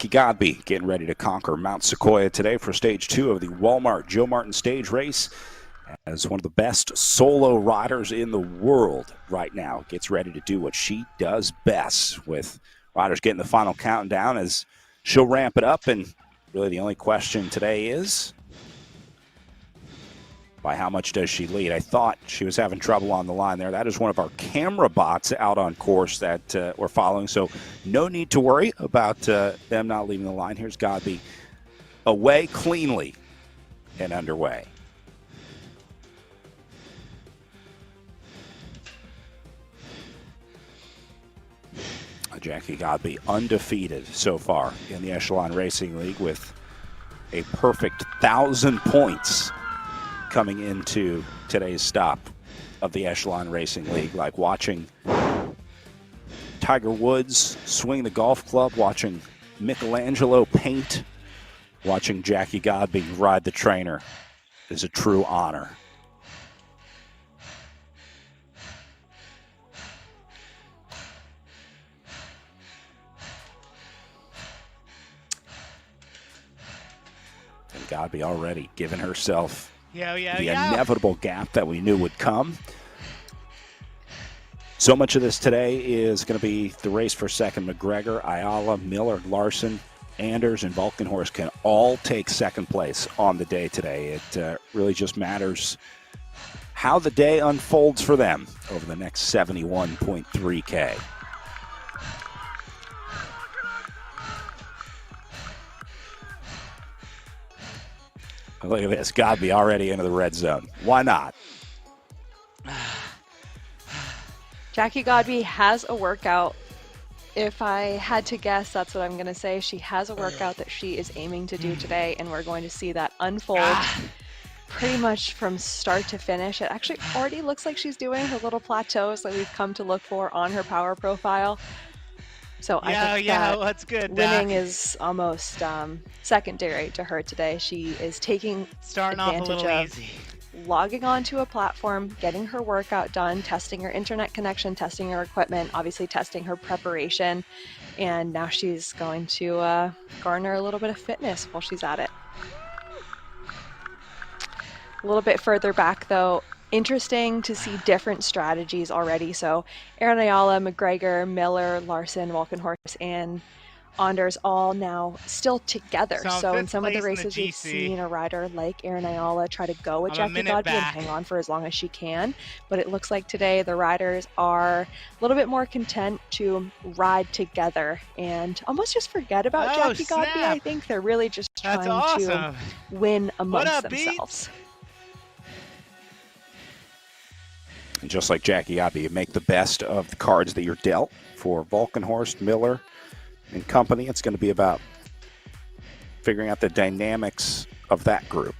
Jackie Godby getting ready to conquer Mount Sequoia today for stage 2 of the Walmart Joe Martin stage race. As one of the best solo riders in the world right now, gets ready to do what she does best, with riders getting the final countdown as she'll ramp it up. And really the only question today is, by how much does she lead? I thought she was having trouble on the line there. That is one of our camera bots out on course that we're following, so no need to worry about them not leaving the line. Here's Godby away cleanly and underway. Jackie Godby undefeated so far in the Echelon Racing League with a perfect 1,000 points coming into today's stop of the Echelon Racing League. Like watching Tiger Woods swing the golf club, watching Michelangelo paint, watching Jackie Godby ride the trainer is a true honor. And Godby already giving herself the inevitable gap that we knew would come. So much of this today is going to be the race for second. McGregor, Ayala, Miller, Larson, Anders, and Valkenhorst can all take second place on the day today. It really just matters how the day unfolds for them over the next 71.3K. Look at this, Godby already into the red zone. Why not? Jackie Godby has a workout. If I had to guess, that's what I'm going to say. She has a workout that she is aiming to do today, and we're going to see that unfold pretty much from start to finish. It actually already looks like she's doing her little plateaus that we've come to look for on her power profile. So I think that's good. Winning is almost secondary to her today. She is taking advantage of logging onto a platform, getting her workout done, testing her internet connection, testing her equipment, obviously testing her preparation, and now she's going to garner a little bit of fitness while she's at it. A little bit further back though, interesting to see different strategies already. So Aaron Ayala, McGregor, Miller, Larson, Valkenhorst, and Anders all now still together. So in some of the races we've seen a rider like Aaron Ayala try to go with Jackie Godby and hang on for as long as she can. But it looks like today the riders are a little bit more content to ride together and almost just forget about Jackie Godby. I think they're really just trying to win amongst themselves. And just like Jackie Godby, you make the best of the cards that you're dealt. For Valkenhorst, Miller, and company, it's going to be about figuring out the dynamics of that group.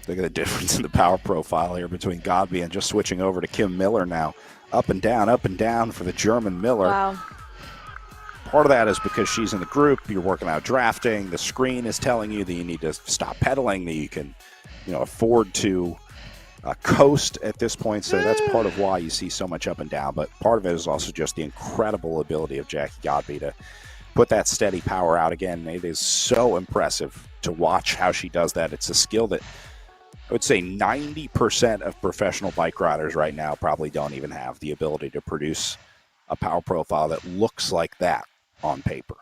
Look at the difference in the power profile here between Godby and just switching over to Kim Miller now. Up and down for the German Miller. Wow. Part of that is because she's in the group, you're working out drafting, the screen is telling you that you need to stop pedaling, that you can, afford to coast at this point. So that's part of why you see so much up and down. But part of it is also just the incredible ability of Jackie Godby to put that steady power out again. It is so impressive to watch how she does that. It's a skill that I would say 90% of professional bike riders right now probably don't even have the ability to produce a power profile that looks like that on paper.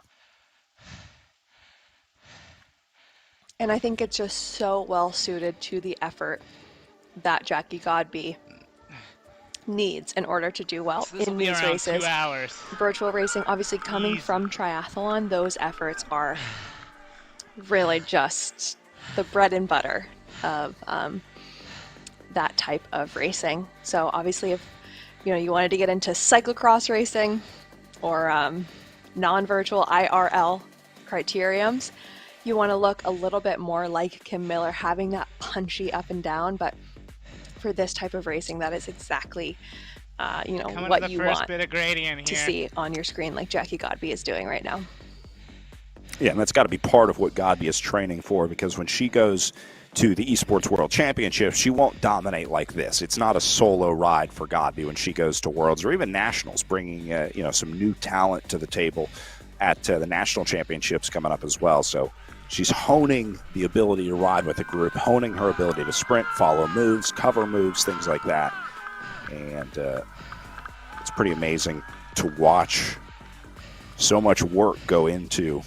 And I think it's just so well suited to the effort that Jackie Godby needs in order to do well in these races. 2 hours. Virtual racing, obviously coming from triathlon, those efforts are really just the bread and butter of that type of racing. So obviously if you wanted to get into cyclocross racing or non-virtual IRL criteriums, you want to look a little bit more like Kim Miller, having that punchy up and down. But for this type of racing, that is exactly what you want to see on your screen, like Jackie Godby is doing right now. Yeah, and that's got to be part of what Godby is training for, because when she goes to the Esports World Championship, she won't dominate like this. It's not a solo ride for Godby when she goes to Worlds or even Nationals, bringing some new talent to the table at the National Championships coming up as well. So she's honing the ability to ride with the group, honing her ability to sprint, follow moves, cover moves, things like that. And it's pretty amazing to watch so much work go into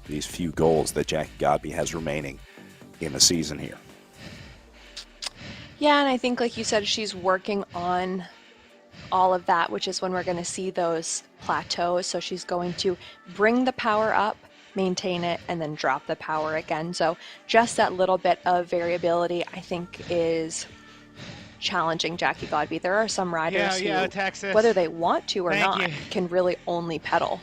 these few goals that Jackie Godby has remaining in the season here. Yeah, and I think, like you said, she's working on all of that, which is when we're going to see those plateaus. So she's going to bring the power up, maintain it, and then drop the power again. So just that little bit of variability, I think, is challenging Jackie Godby. There are some riders who, Texas, whether they want to or Thank not, you. can really only pedal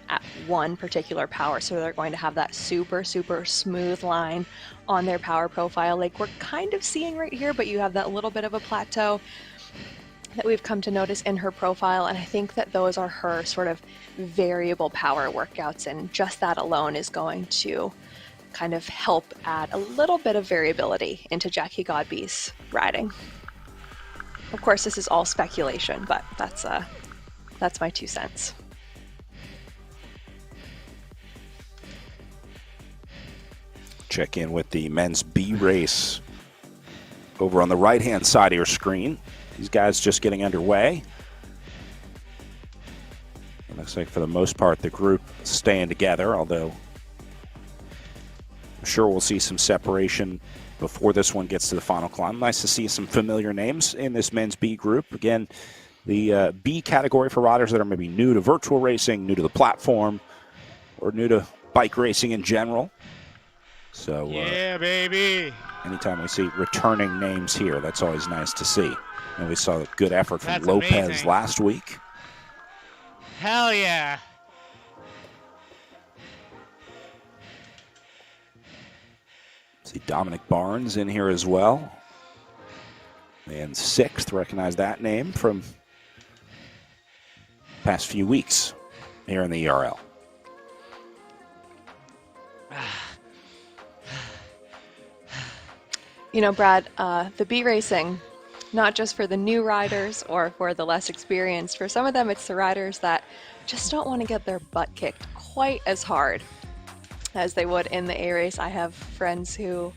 at one particular power. So they're going to have that super, super smooth line on their power profile, like we're kind of seeing right here, but you have that little bit of a plateau that we've come to notice in her profile. And I think that those are her sort of variable power workouts, and just that alone is going to kind of help add a little bit of variability into Jackie Godby's riding. Of course, this is all speculation, but that's my 2 cents. Check in with the men's B race over on the right-hand side of your screen. These guys just getting underway. It looks like for the most part the group staying together, although I'm sure we'll see some separation before this one gets to the final climb. Nice to see some familiar names in this men's B group. Again, the B category for riders that are maybe new to virtual racing, new to the platform, or new to bike racing in general. So yeah, baby. Anytime we see returning names here, that's always nice to see. And we saw a good effort from That's Lopez amazing. last week. Hell yeah. See Dominic Barnes in here as well. And 6th, recognize that name from past few weeks here in the ERL. You know, Brad, the B racing, not just for the new riders or for the less experienced, for some of them it's the riders that just don't want to get their butt kicked quite as hard as they would in the A race. I have friends who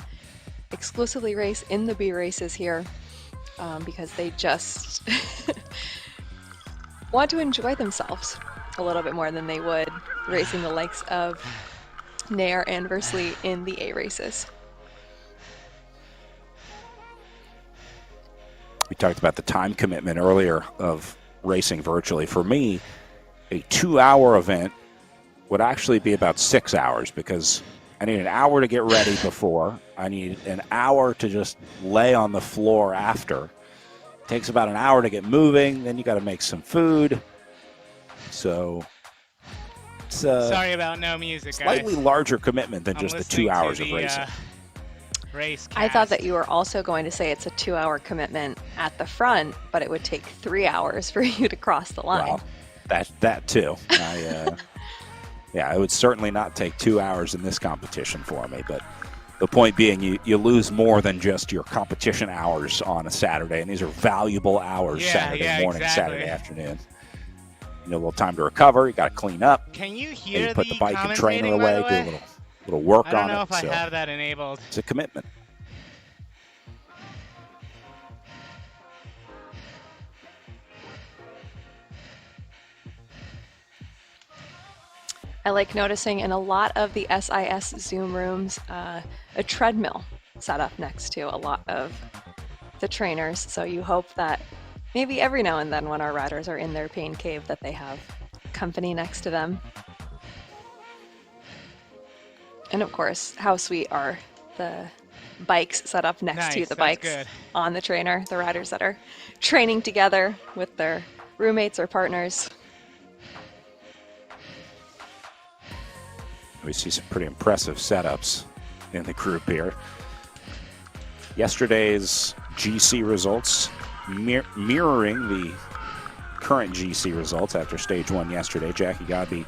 exclusively race in the B races here because they just want to enjoy themselves a little bit more than they would racing the likes of Nair and Versley in the A races. We talked about the time commitment earlier of racing virtually. For me, a 2-hour event would actually be about 6 hours because I need an hour to get ready before. I need an hour to just lay on the floor after. It takes about an hour to get moving. Then you got to make some food. So it's Sorry about no music, slightly guys. larger commitment than I'm just the listening 2 hours to of the, racing. Race I thought cast. that you were also going to say it's a 2-hour commitment at the front, but it would take 3 hours for you to cross the line. Well, that too. Yeah, it would certainly not take 2 hours in this competition for me. But the point being, you lose more than just your competition hours on a Saturday, and these are valuable hours Saturday morning, exactly. Saturday afternoon. You know, a little time to recover. You got to clean up. Can you Maybe hear put the bike and trainer commentating, by away. the Do a way? little work I don't on know it. if I So have that enabled. it's a commitment. I like noticing in a lot of the SIS Zoom rooms a treadmill set up next to a lot of the trainers. So you hope that maybe every now and then when our riders are in their pain cave that they have company next to them. And of course, how sweet are the bikes set up next to Nice, the that's bikes good. on the trainer, the riders that are training together with their roommates or partners. We see some pretty impressive setups in the group here. Yesterday's GC results mirroring the current GC results after stage 1 yesterday. Jackie Godby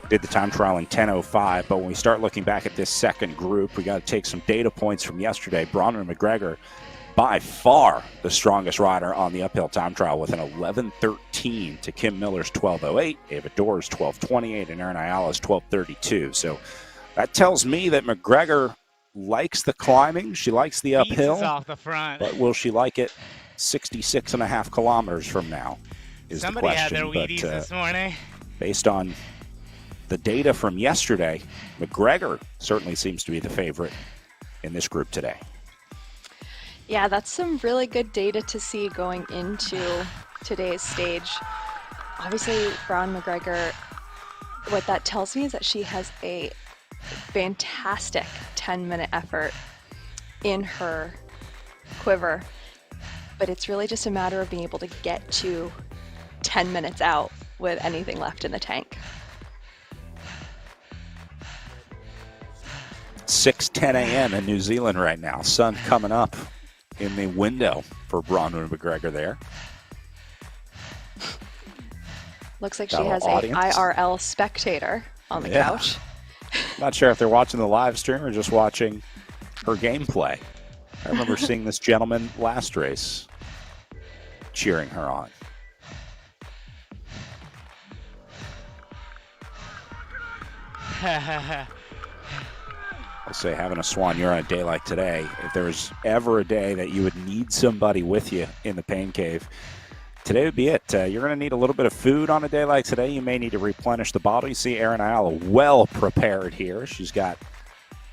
did the time trial in 10:05, but when we start looking back at this second group, we got to take some data points from yesterday. Bronwyn McGregor, by far the strongest rider on the uphill time trial with an 11:13 to Kim Miller's 12:08, Ava Doerr's 12:28, and Erin Ayala's 12:32. So that tells me that McGregor likes the climbing. She likes the uphill. Pieces off the front. But will she like it 66.5 kilometers from now is Somebody the had question. their Wheaties this morning. Based on the data from yesterday, McGregor certainly seems to be the favorite in this group today. Yeah, that's some really good data to see going into today's stage. Obviously, Brown McGregor, what that tells me is that she has a fantastic 10-minute effort in her quiver, but it's really just a matter of being able to get to 10 minutes out with anything left in the tank. 6:10 a.m. in New Zealand right now. Sun coming up in the window for Bronwyn McGregor there. Looks like Got she a has little a audience. IRL spectator on the Yeah. couch. Not sure if they're watching the live stream or just watching her gameplay. I remember seeing this gentleman last race cheering her on. I'll say, having a Swan Euro on a day like today, if there was ever a day that you would need somebody with you in the pain cave, today would be it. You're going to need a little bit of food on a day like today. You may need to replenish the bottle. You see Erin Ayala well prepared here. She's got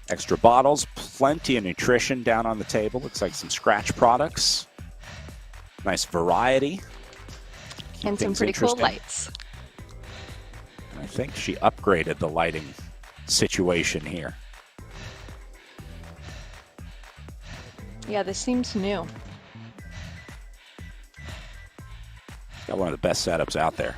extra bottles, plenty of nutrition down on the table. Looks like some scratch products. Nice variety. Keep And some things pretty cool interesting. lights. I think she upgraded the lighting situation here. Yeah, this seems new. Got one of the best setups out there.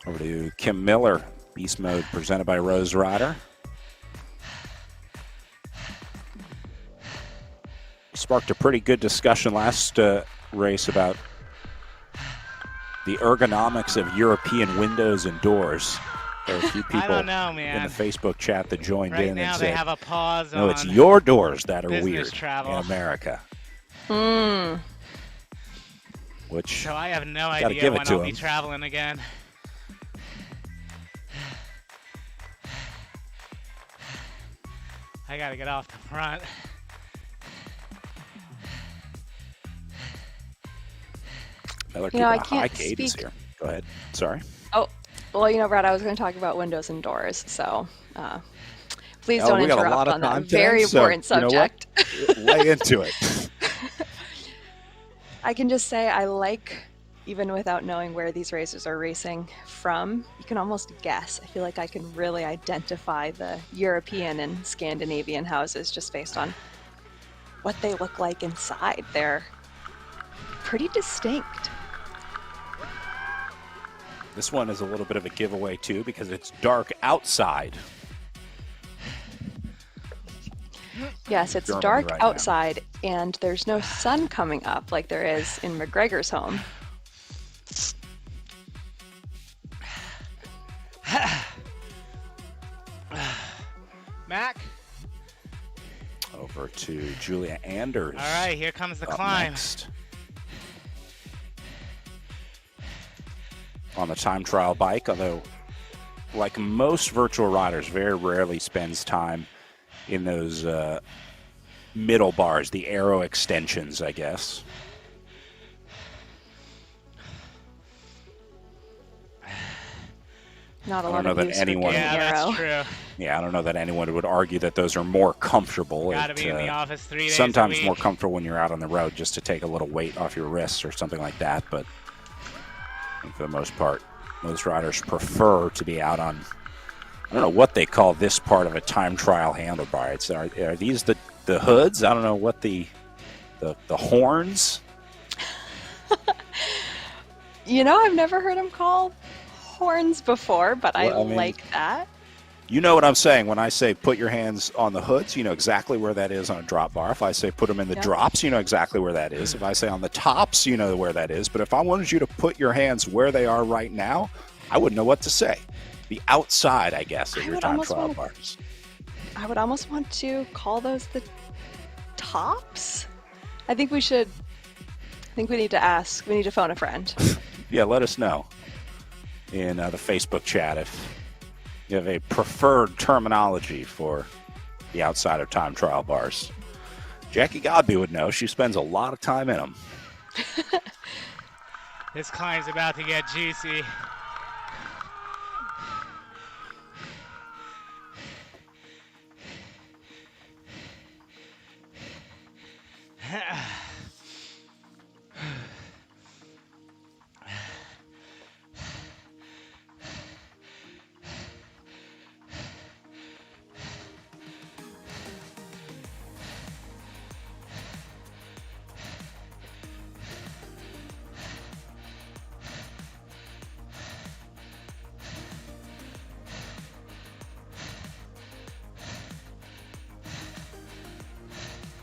Over to Kim Miller, Beast Mode presented by Rose Rider. Sparked a pretty good discussion last race about the ergonomics of European windows and doors. There are a few I people don't know, in man. the Facebook chat that joined Right in now and they said, have a pause no, on it's your doors that are business weird travel. in America. Hmm. Which, So I have no Gotta idea give it when to I'll be him. traveling again. I gotta get off the front. Miller You know, I keeping a high can't cadence speak- here. Go ahead. Sorry. Oh, well, you know, Brad, I was going to talk about windows and doors, so please Oh, don't we got a interrupt lot of on that time today, very so important you know what? subject. Lay into it. I can just say I like, even without knowing where these racers are racing from, you can almost guess. I feel like I can really identify the European and Scandinavian houses just based on what they look like inside. They're pretty distinct. This one is a little bit of a giveaway, too, because it's dark outside. Yes, it's Germany dark right now. outside, and there's no sun coming up like there is in McGregor's home. Mac? Over to Julia Anders. All right, here comes the up climb. next. On the time trial bike, although like most virtual riders, very rarely spends time in those middle bars, the arrow extensions, I guess. Not a I lot don't of know that use for anyone- getting Yeah, arrow. that's true. Yeah, I don't know that anyone would argue that those are more comfortable. Gotta It, be in the office 3 days sometimes a week. more comfortable when you're out on the road just to take a little weight off your wrists or something like that. But I think for the most part, most riders prefer to be out on, I don't know what they call this part of a time trial handlebar. Are these the hoods? I don't know what the horns. You know, I've never heard him call horns before, but Well, I I mean- like that. You know what I'm saying when I say put your hands on the hoods, you know exactly where that is on a drop bar. If I say put them in the drops, you know exactly where that is. If I say on the tops, you know where that is. But if I wanted you to put your hands where they are right now, I wouldn't know what to say. The outside, I guess, of your time trial bars. I would almost want to call those the tops. I think we need to ask. We need to phone a friend. Yeah, let us know in the Facebook chat if you have a preferred terminology for the outside of time trial bars. Jackie Godby would know. She spends a lot of time in them. This climb's about to get juicy.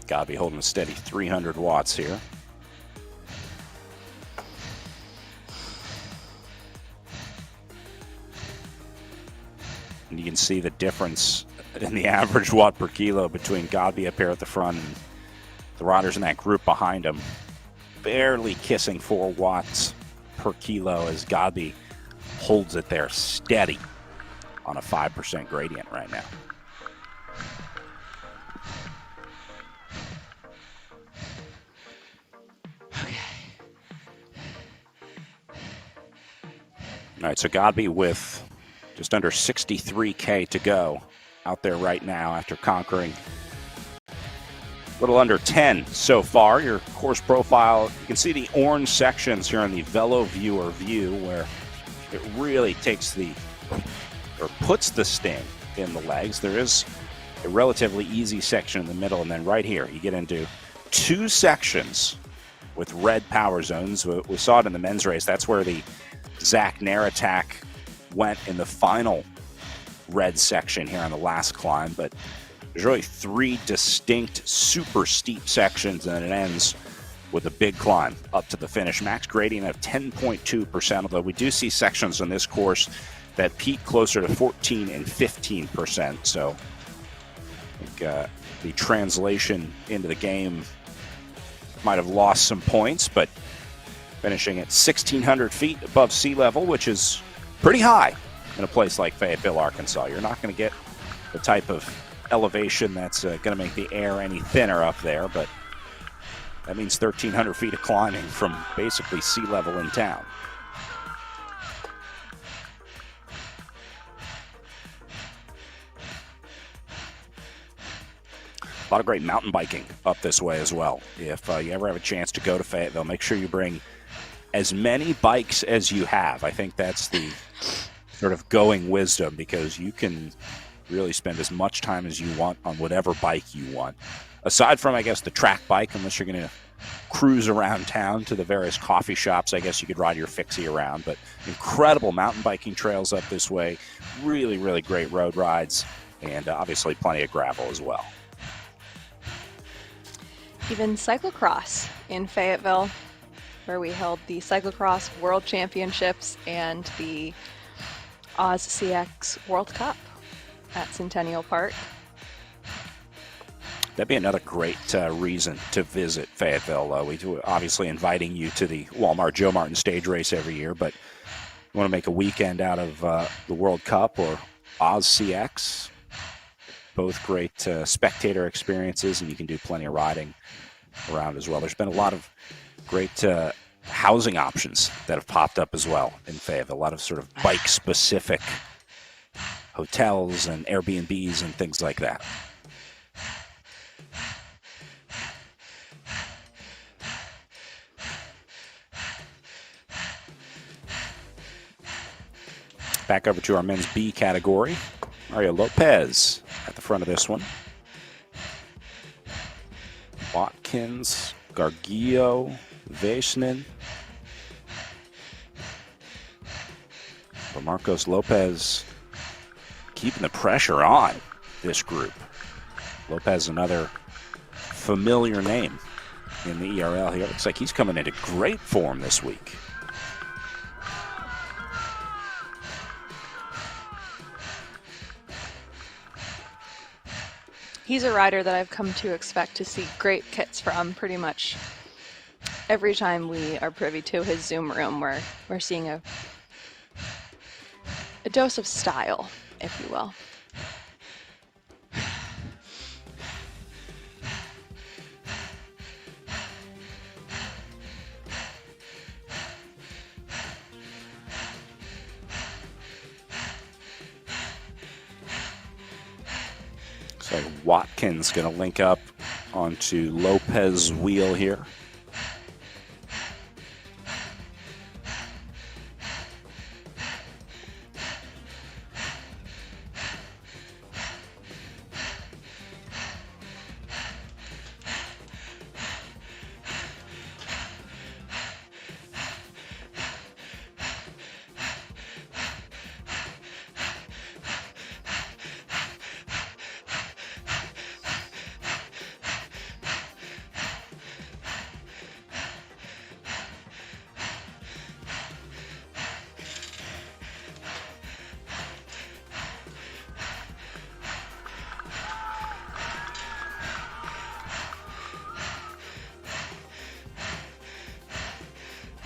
Godby holding a steady 300 watts here. And you can see the difference in the average watt per kilo between Godby up here at the front and the riders in that group behind him. Barely kissing 4 watts per kilo as Godby holds it there steady on a 5% gradient right now. All right, so Godby with just under 63K to go out there right now after conquering a little under 10 so far. Your course profile, you can see the orange sections here on the Velo Viewer view where it really takes puts the sting in the legs. There is a relatively easy section in the middle, and then right here you get into 2 sections with red power zones. We saw it in the men's race. That's where the Zach Nair attack went in the final red section here on the last climb, but there's really 3 distinct super steep sections, and it ends with a big climb up to the finish. Max gradient of 10.2%, although we do see sections on this course that peak closer to 14 and 15%. So I think the translation into the game might have lost some points, but finishing at 1,600 feet above sea level, which is pretty high in a place like Fayetteville, Arkansas. You're not going to get the type of elevation that's going to make the air any thinner up there, but that means 1,300 feet of climbing from basically sea level in town. A lot of great mountain biking up this way as well. If you ever have a chance to go to Fayetteville, make sure you bring as many bikes as you have. I think that's the sort of going wisdom, because you can really spend as much time as you want on whatever bike you want. Aside from, I guess, the track bike, unless you're going to cruise around town to the various coffee shops, I guess you could ride your fixie around. But incredible mountain biking trails up this way. Really, really great road rides, and obviously plenty of gravel as well. Even cyclocross in Fayetteville, where we held the cyclocross world championships and the Oz CX World Cup at Centennial Park. That'd be another great reason to visit Fayetteville. We do obviously inviting you to the Walmart Joe Martin stage race every year, but you want to make a weekend out of the World Cup or Oz CX. Both great spectator experiences, and you can do plenty of riding around as well. There's been a lot of great housing options that have popped up as well in Fayetteville. A lot of sort of bike-specific hotels and Airbnbs and things like that. Back over to our men's B category. Mario Lopez at the front of this one. Watkins, Gargillo, Vaishnin. For Marcos Lopez, keeping the pressure on this group. Lopez, another familiar name in the ERL here. Looks like he's coming into great form this week. He's a rider that I've come to expect to see great kits from pretty much every time we are privy to his Zoom room. We're seeing a dose of style, if you will. So Watkins going to link up onto Lopez's wheel here.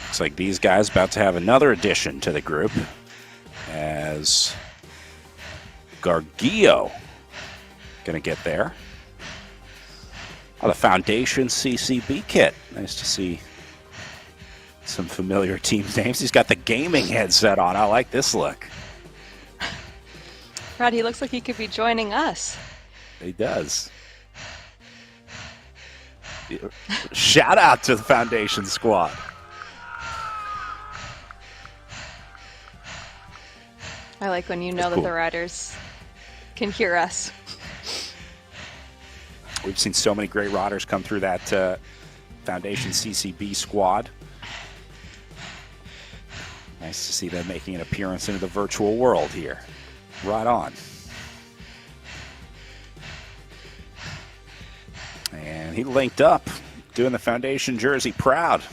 Looks like these guys about to have another addition to the group as Gargillo going to get there. Oh, the Foundation CCB kit. Nice to see some familiar team names. He's got the gaming headset on. I like this look. Rod, he looks like he could be joining us. He does. Shout out to the Foundation squad. I like when you know That's that cool. the riders can hear us. We've seen so many great riders come through that Foundation CCB squad. Nice to see them making an appearance into the virtual world here. Right on. And he linked up, doing the Foundation jersey proud.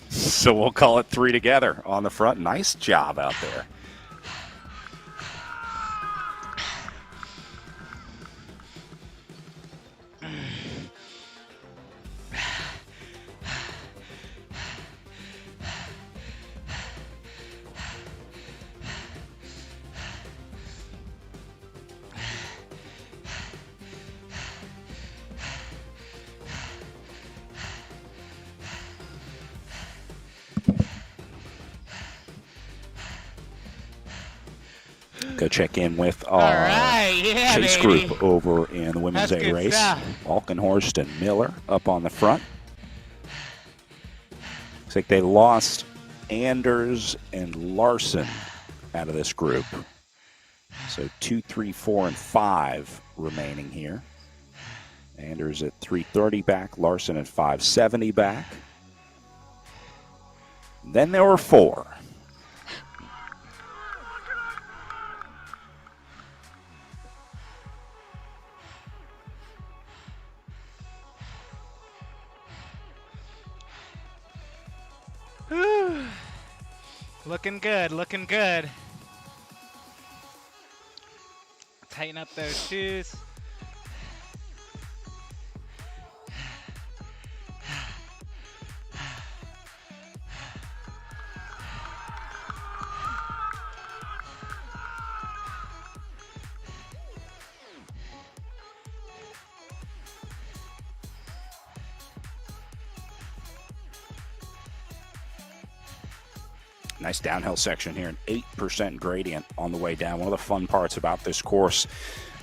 So we'll call it 3 together on the front. Nice job out there. Go check in with our Chase baby. group over in the women's That's A good race. stuff. Alkenhorst and Miller up on the front. Looks like they lost Anders and Larson out of this group. So 2, 3, 4, and 5 remaining here. Anders at 330 back, Larson at 570 back. Then there were 4. Looking good, looking good. Tighten up those shoes. Nice downhill section here, an 8% gradient on the way down. One of the fun parts about this course,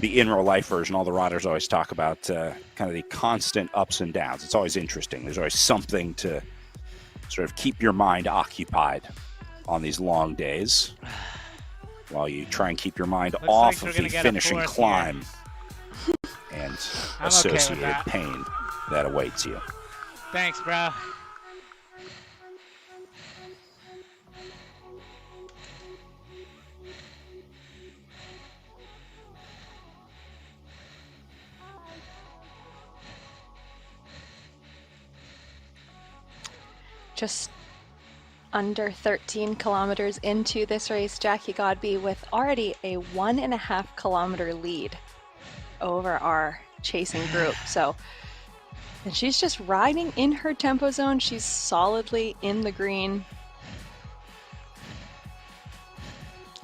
the in real life version, all the riders always talk about kind of the constant ups and downs. It's always interesting. There's always something to sort of keep your mind occupied on these long days while you try and keep your mind Looks off like we're of the gonna get a finishing fourth climb and I'm okay with associated that. pain that awaits you. Thanks, bro. just under 13 kilometers into this race, Jackie Godby with already a 1.5 kilometer lead over our chasing group. So, and she's just riding in her tempo zone. She's solidly in the green.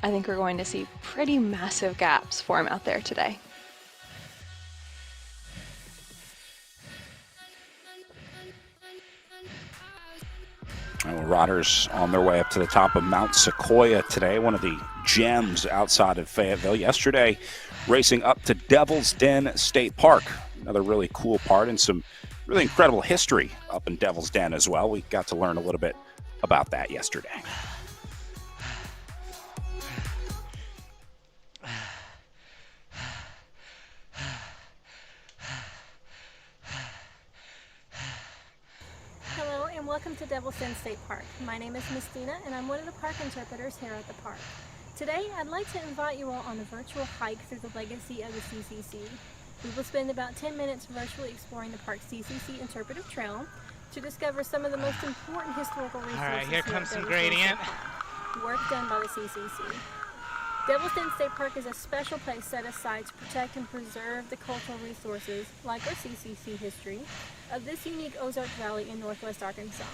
I think we're going to see pretty massive gaps form out there today. Riders on their way up to the top of Mount Sequoia today, one of the gems outside of Fayetteville. Yesterday, racing up to Devil's Den State Park, another really cool part, and some really incredible history up in Devil's Den as well. We got to learn a little bit about that yesterday. Welcome to Devil's Den State Park. My name is Miss Dina and I'm one of the park interpreters here at the park. Today I'd like to invite you all on a virtual hike through the legacy of the CCC. We will spend about 10 minutes virtually exploring the park's CCC Interpretive Trail to discover some of the most important historical resources. All right, here comes some gradient. Work done by the CCC. Devil's Den State Park is a special place set aside to protect and preserve the cultural resources, like our CCC history, of this unique Ozark Valley in northwest Arkansas.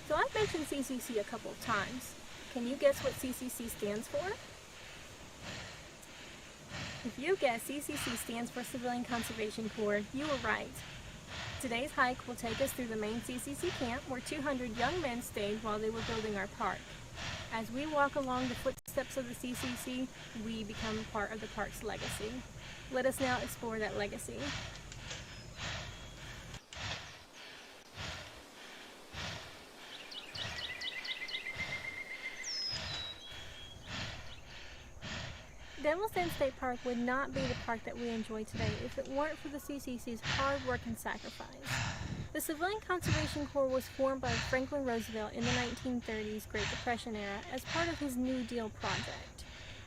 So I've mentioned CCC a couple of times. Can you guess what CCC stands for? If you guess CCC stands for Civilian Conservation Corps, you were right. Today's hike will take us through the main CCC camp where 200 young men stayed while they were building our park. As we walk along the footsteps of the CCC, we become part of the park's legacy. Let us now explore that legacy. Devil's Den State Park would not be the park that we enjoy today if it weren't for the CCC's hard work and sacrifice. The Civilian Conservation Corps was formed by Franklin Roosevelt in the 1930s Great Depression era as part of his New Deal project.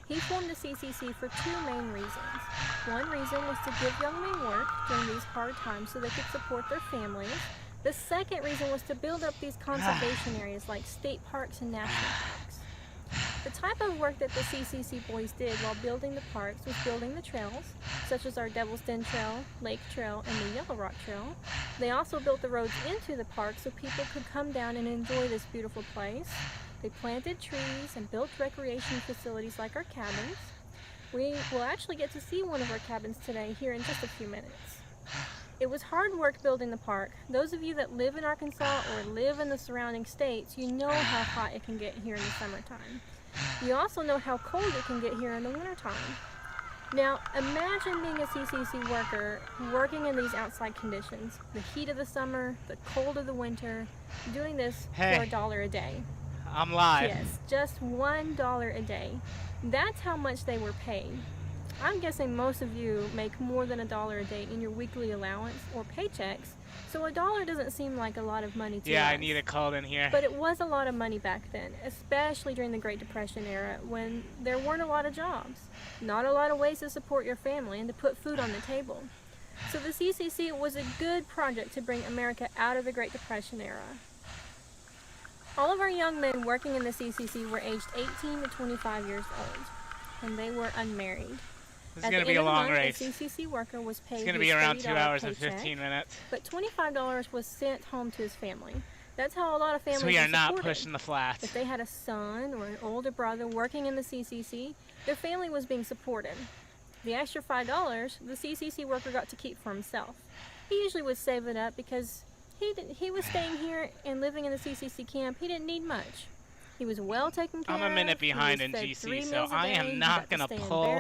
He formed the CCC for two main reasons. One reason was to give young men work during these hard times so they could support their families. The second reason was to build up these conservation areas like state parks and national parks. The type of work that the CCC boys did while building the parks was building the trails, such as our Devil's Den Trail, Lake Trail, and the Yellow Rock Trail. They also built the roads into the park so people could come down and enjoy this beautiful place. They planted trees and built recreation facilities like our cabins. We will actually get to see one of our cabins today here in just a few minutes. It was hard work building the park. Those of you that live in Arkansas or live in the surrounding states, you know how hot it can get here in the summertime. You also know how cold it can get here in the wintertime. Now, imagine being a CCC worker working in these outside conditions, the heat of the summer, the cold of the winter, doing this for $1 a day. I'm live. Yes, just $1 a day. That's how much they were paid. I'm guessing most of you make more than $1 a day in your weekly allowance or paychecks, so $1 doesn't seem like a lot of money to us. Yeah, I need it cold in here. But it was a lot of money back then, especially during the Great Depression era when there weren't a lot of jobs, not a lot of ways to support your family and to put food on the table. So the CCC was a good project to bring America out of the Great Depression era. All of our young men working in the CCC were aged 18 to 25 years old, and they were unmarried. This is going to be a long race. A CCC worker was paid It's going to be around 2 hours and paycheck, 15 minutes. But $25 was sent home to his family. That's how a lot of families So we are not supported. pushing the flats. If they had a son or an older brother working in the CCC, their family was being supported. The extra $5, the CCC worker got to keep for himself. He usually would save it up because he was staying here and living in the CCC camp. He didn't need much. He was well taken care of. I'm a minute behind in GC, so I am not going to pull.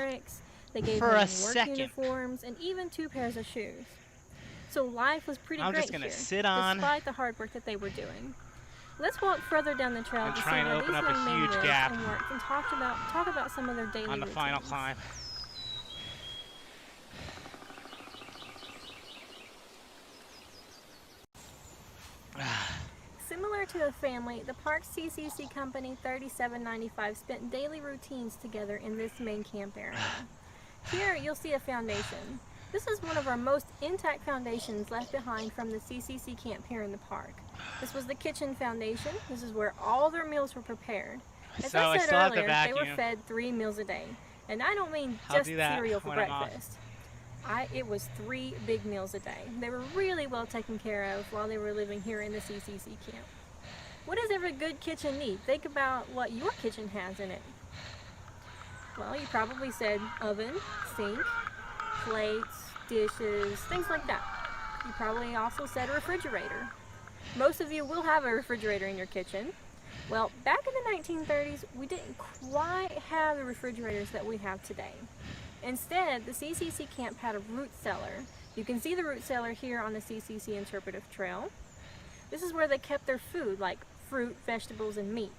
They gave for him a work second. uniforms and even 2 pairs of shoes. So life was pretty I'm great just gonna here, sit on. despite the hard work that they were doing. Let's walk further down the trail I'm to see trying to where open these up a young men huge lived gap and worked and talk about some of their daily on the final routines. climb. Similar to a family, the Park CCC Company 3795 spent daily routines together in this main camp area. Here you'll see a foundation. This is one of our most intact foundations left behind from the CCC camp here in the park. This was the kitchen foundation. This is where all their meals were prepared. As I said earlier, they were fed 3 meals a day. And I don't mean just cereal for breakfast. It was 3 big meals a day. They were really well taken care of while they were living here in the CCC camp. What does every good kitchen need? Think about what your kitchen has in it. Well, you probably said oven, sink, plates, dishes, things like that. You probably also said a refrigerator. Most of you will have a refrigerator in your kitchen. Well, back in the 1930s, we didn't quite have the refrigerators that we have today. Instead, the CCC camp had a root cellar. You can see the root cellar here on the CCC Interpretive Trail. This is where they kept their food, like fruit, vegetables, and meat.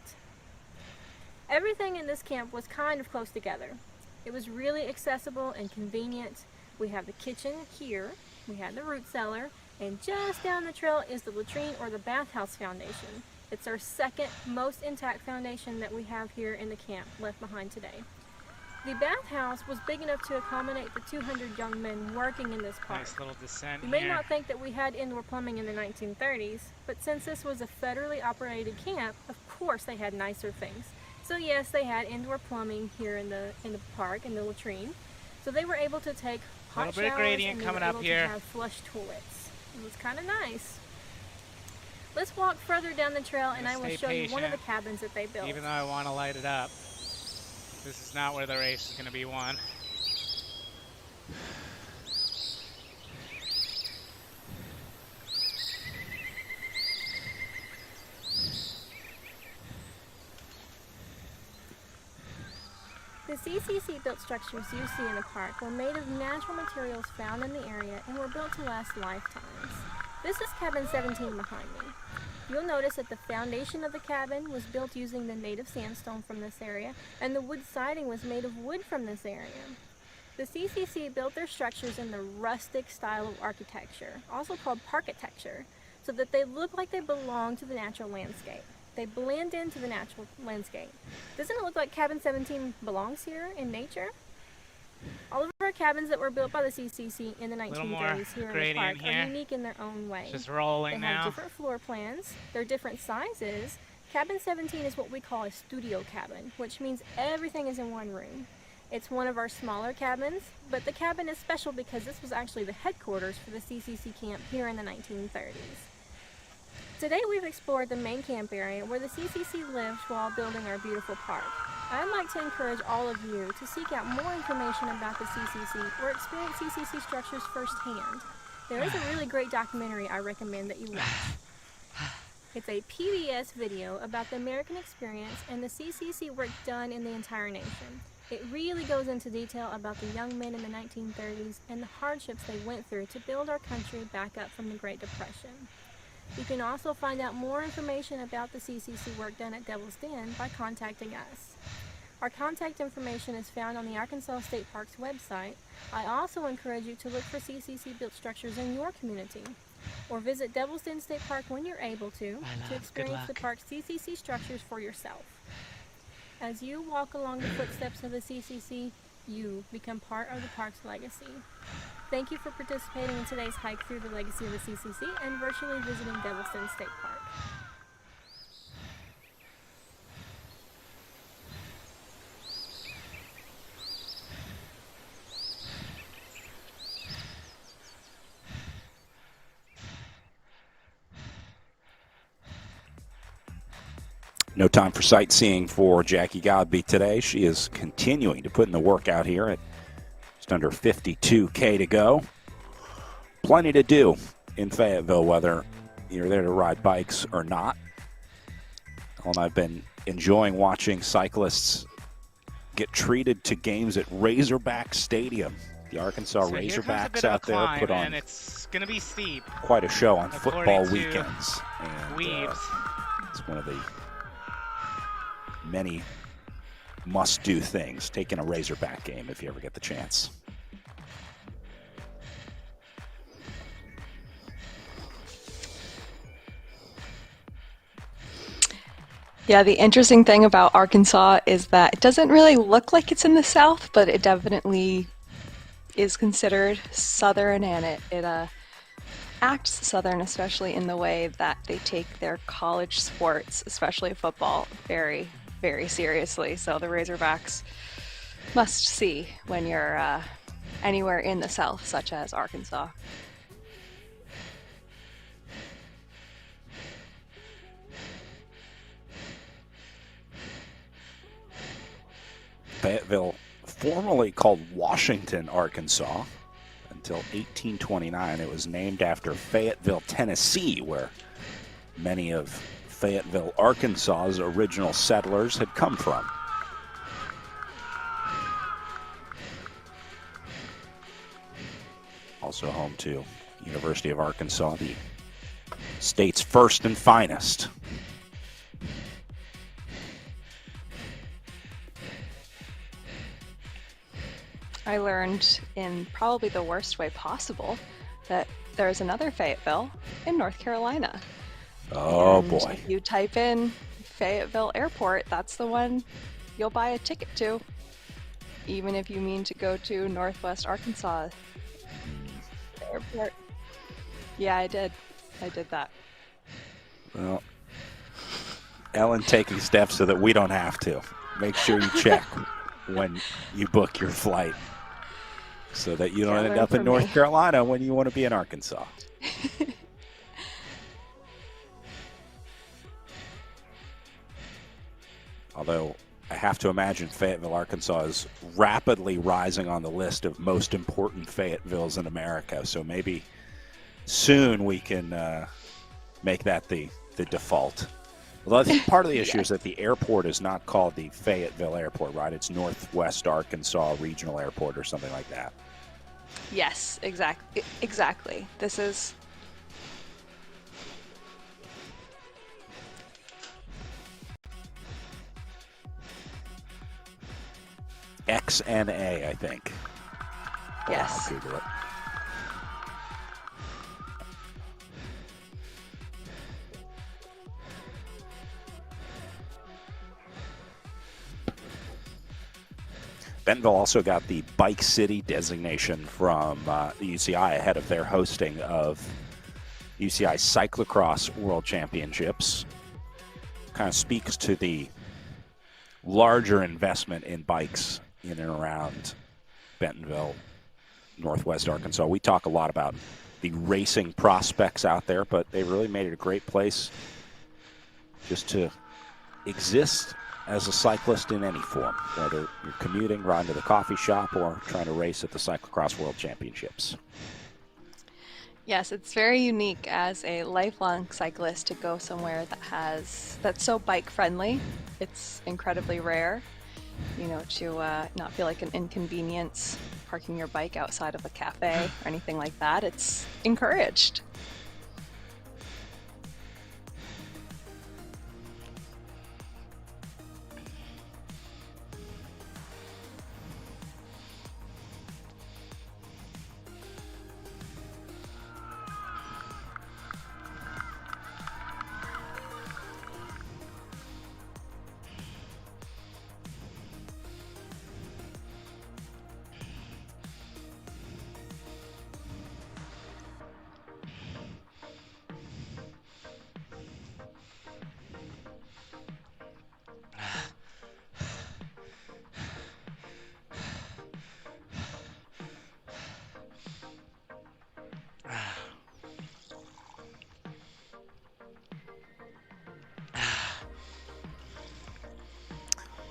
Everything in this camp was kind of close together. It was really accessible and convenient. We have the kitchen here, we have the root cellar, and just down the trail is the latrine or the bathhouse foundation. It's our second most intact foundation that we have here in the camp left behind today. The bathhouse was big enough to accommodate the 200 young men working in this park. Nice little descent You may not think that we had indoor plumbing in the 1930s, but since this was a federally operated camp, of course they had nicer things. So yes, they had indoor plumbing here in the park, in the latrine. So they were able to take hot showers and they were able to have flush toilets. It was kind of nice. Let's walk further down the trail and I will show you one of the cabins that they built. Even though I want to light it up, this is not where the race is going to be won. The CCC built structures you see in the park were made of natural materials found in the area and were built to last lifetimes. This is cabin 17 behind me. You'll notice that the foundation of the cabin was built using the native sandstone from this area, and the wood siding was made of wood from this area. The CCC built their structures in the rustic style of architecture, also called parkitecture, so that they look like they belong to the natural landscape. They blend into the natural landscape. Doesn't it look like cabin 17 belongs here in nature? All of our cabins that were built by the CCC in the 1930s here in the park are unique in their own way. Just rolling now. They have different floor plans. They're different sizes. Cabin 17 is what we call a studio cabin, which means everything is in one room. It's one of our smaller cabins, but the cabin is special because this was actually the headquarters for the CCC camp here in the 1930s. Today we've explored the main camp area where the CCC lived while building our beautiful park. I'd like to encourage all of you to seek out more information about the CCC or experience CCC structures firsthand. There is a really great documentary I recommend that you watch. It's a PBS video about the American experience and the CCC work done in the entire nation. It really goes into detail about the young men in the 1930s and the hardships they went through to build our country back up from the Great Depression. You can also find out more information about the CCC work done at Devil's Den by contacting us. Our contact information is found on the Arkansas State Parks website. I also encourage you to look for CCC-built structures in your community, or visit Devil's Den State Park when you're able to experience the park's CCC structures for yourself. As you walk along the footsteps of the CCC, you become part of the park's legacy. Thank you for participating in today's hike through the legacy of the CCC and virtually visiting Devil's Den State Park. No time for sightseeing for Jackie Godby today. She is continuing to put in the work out here at just under 52K to go. Plenty to do in Fayetteville, whether you're there to ride bikes or not. And I've been enjoying watching cyclists get treated to games at Razorback Stadium. The Arkansas Razorbacks out there put on, and it's going to be steep, quite a show on football weekends. And it's one of the many must-do things, taking a Razorback game if you ever get the chance. Yeah, the interesting thing about Arkansas is that it doesn't really look like it's in the South, but it definitely is considered Southern, and it acts Southern, especially in the way that they take their college sports, especially football, very, very seriously. So the Razorbacks must see when you're anywhere in the South, such as Arkansas. Fayetteville, formerly called Washington, Arkansas, until 1829. It was named after Fayetteville, Tennessee, where many of Fayetteville, Arkansas's original settlers had come from. Also home to University of Arkansas, the state's first and finest. I learned in probably the worst way possible that there's another Fayetteville in North Carolina. Oh, and boy. If you type in Fayetteville Airport, that's the one you'll buy a ticket to, even if you mean to go to Northwest Arkansas Airport. Yeah, I did that. Well, Ellen taking steps so that we don't have to. Make sure you check when you book your flight so that you don't end up in North Carolina when you want to be in Arkansas. Although I have to imagine Fayetteville, Arkansas is rapidly rising on the list of most important Fayettevilles in America. So maybe soon we can make that the default. Well, I think part of the issue is that the airport is not called the Fayetteville Airport, right? It's Northwest Arkansas Regional Airport or something like that. Yes, exactly. This is... XNA, I think. Yes. I'll Google it. Bentonville also got the Bike City designation from the UCI ahead of their hosting of UCI Cyclocross World Championships. Kind of speaks to the larger investment in bikes in and around Bentonville, Northwest Arkansas. We talk a lot about the racing prospects out there, but they really made it a great place just to exist as a cyclist in any form, whether you're commuting, riding to the coffee shop, or trying to race at the Cyclocross World Championships. Yes, it's very unique as a lifelong cyclist to go somewhere that's so bike friendly. It's incredibly rare, to not feel like an inconvenience parking your bike outside of a cafe or anything like that. It's encouraged.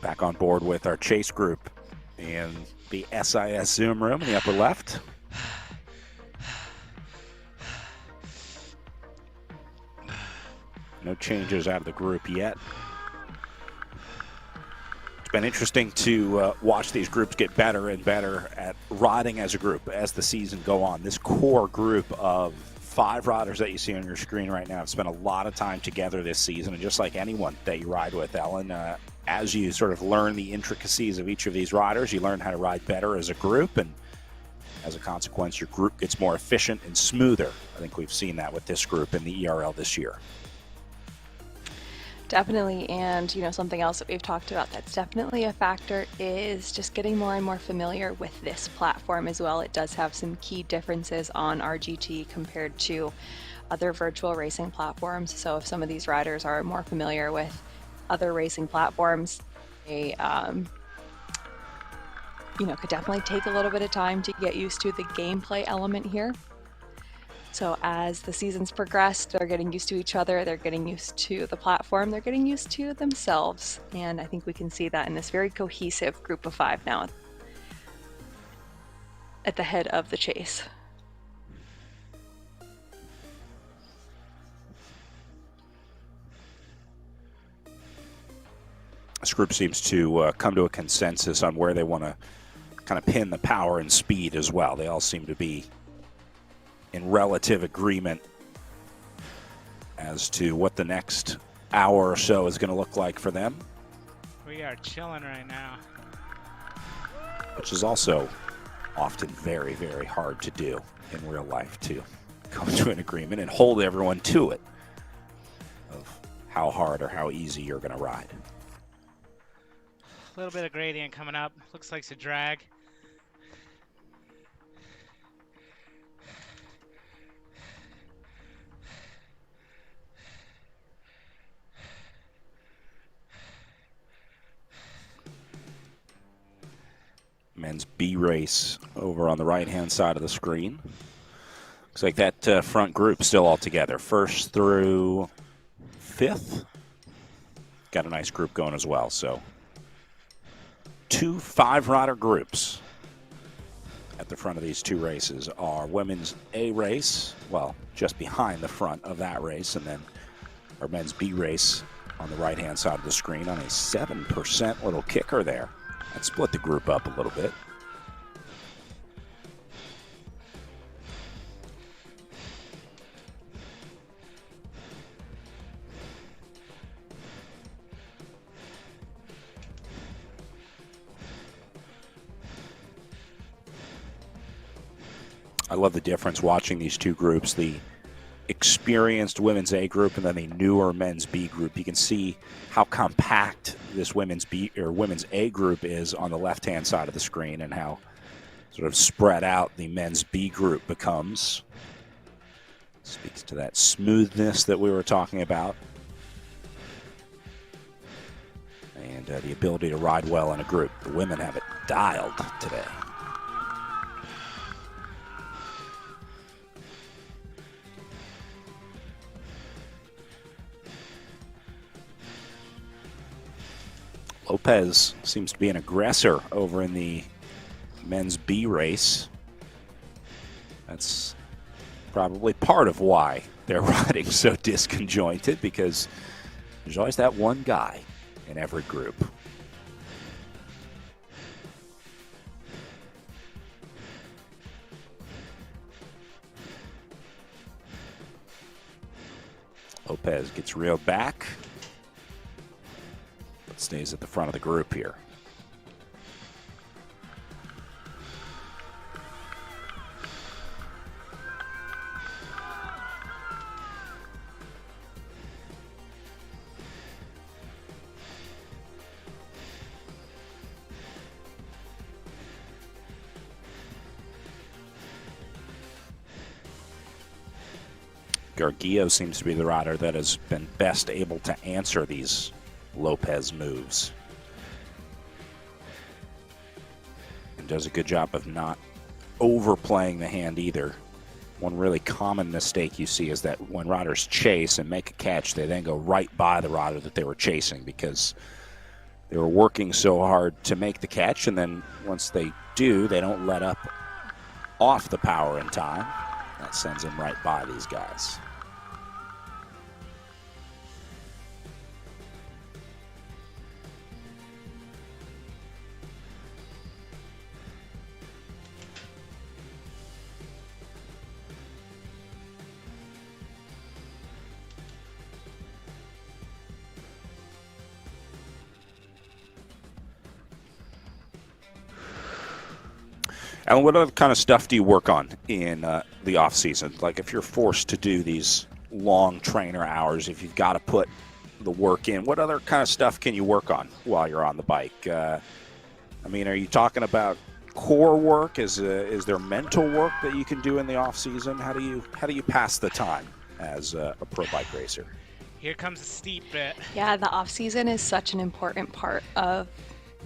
Back on board with our chase group in the SIS Zoom room in the upper left. No changes out of the group yet. It's been interesting to watch these groups get better and better at riding as a group as the season go on. This core group of 5 riders that you see on your screen right now have spent a lot of time together this season, and just like anyone that you ride with, Ellen, as you sort of learn the intricacies of each of these riders, you learn how to ride better as a group, and as a consequence, your group gets more efficient and smoother. I think we've seen that with this group in the ERL this year. Definitely, and something else that we've talked about that's definitely a factor is just getting more and more familiar with this platform as well. It does have some key differences on RGT compared to other virtual racing platforms. So if some of these riders are more familiar with other racing platforms, they could definitely take a little bit of time to get used to the gameplay element here. So as the seasons progress, they're getting used to each other, they're getting used to the platform, they're getting used to themselves. And I think we can see that in this very cohesive group of 5 now at the head of the chase. This group seems to come to a consensus on where they want to kind of pin the power and speed as well. They all seem to be in relative agreement as to what the next hour or so is going to look like for them. We are chilling right now. Which is also often very, very hard to do in real life, to come to an agreement and hold everyone to it of how hard or how easy you're going to ride. A little bit of gradient coming up. Looks like it's a drag. Men's B race over on the right-hand side of the screen. Looks like that front group still all together. 1st through 5th. Got a nice group going as well. So 2 5-rider groups at the front of these 2 races. Our women's A race, well, just behind the front of that race, and then our men's B race on the right-hand side of the screen on a 7% little kicker there. That split the group up a little bit. I love the difference watching these 2 groups, the experienced women's A group and then the newer men's B group. You can see how compact this women's B or women's A group is on the left-hand side of the screen, and how sort of spread out the men's B group becomes. Speaks to that smoothness that we were talking about, and the ability to ride well in a group. The women have it dialed today. Lopez seems to be an aggressor over in the men's B race. That's probably part of why they're riding so disconjointed, because there's always that one guy in every group. Lopez gets reeled back, but stays at the front of the group here. Gargillo seems to be the rider that has been best able to answer these Lopez moves, and does a good job of not overplaying the hand either. One really common mistake you see is that when riders chase and make a catch, they then go right by the rider that they were chasing because they were working so hard to make the catch, and then once they do, they don't let up off the power in time. That sends them right by these guys. And what other kind of stuff do you work on in the off season? Like if you're forced to do these long trainer hours, if you've got to put the work in. What other kind of stuff can you work on while you're on the bike? I mean, are you talking about core work? Is there mental work that you can do in the off season? How do you pass the time as a pro bike racer? Here comes a steep bit. Yeah, the off season is such an important part of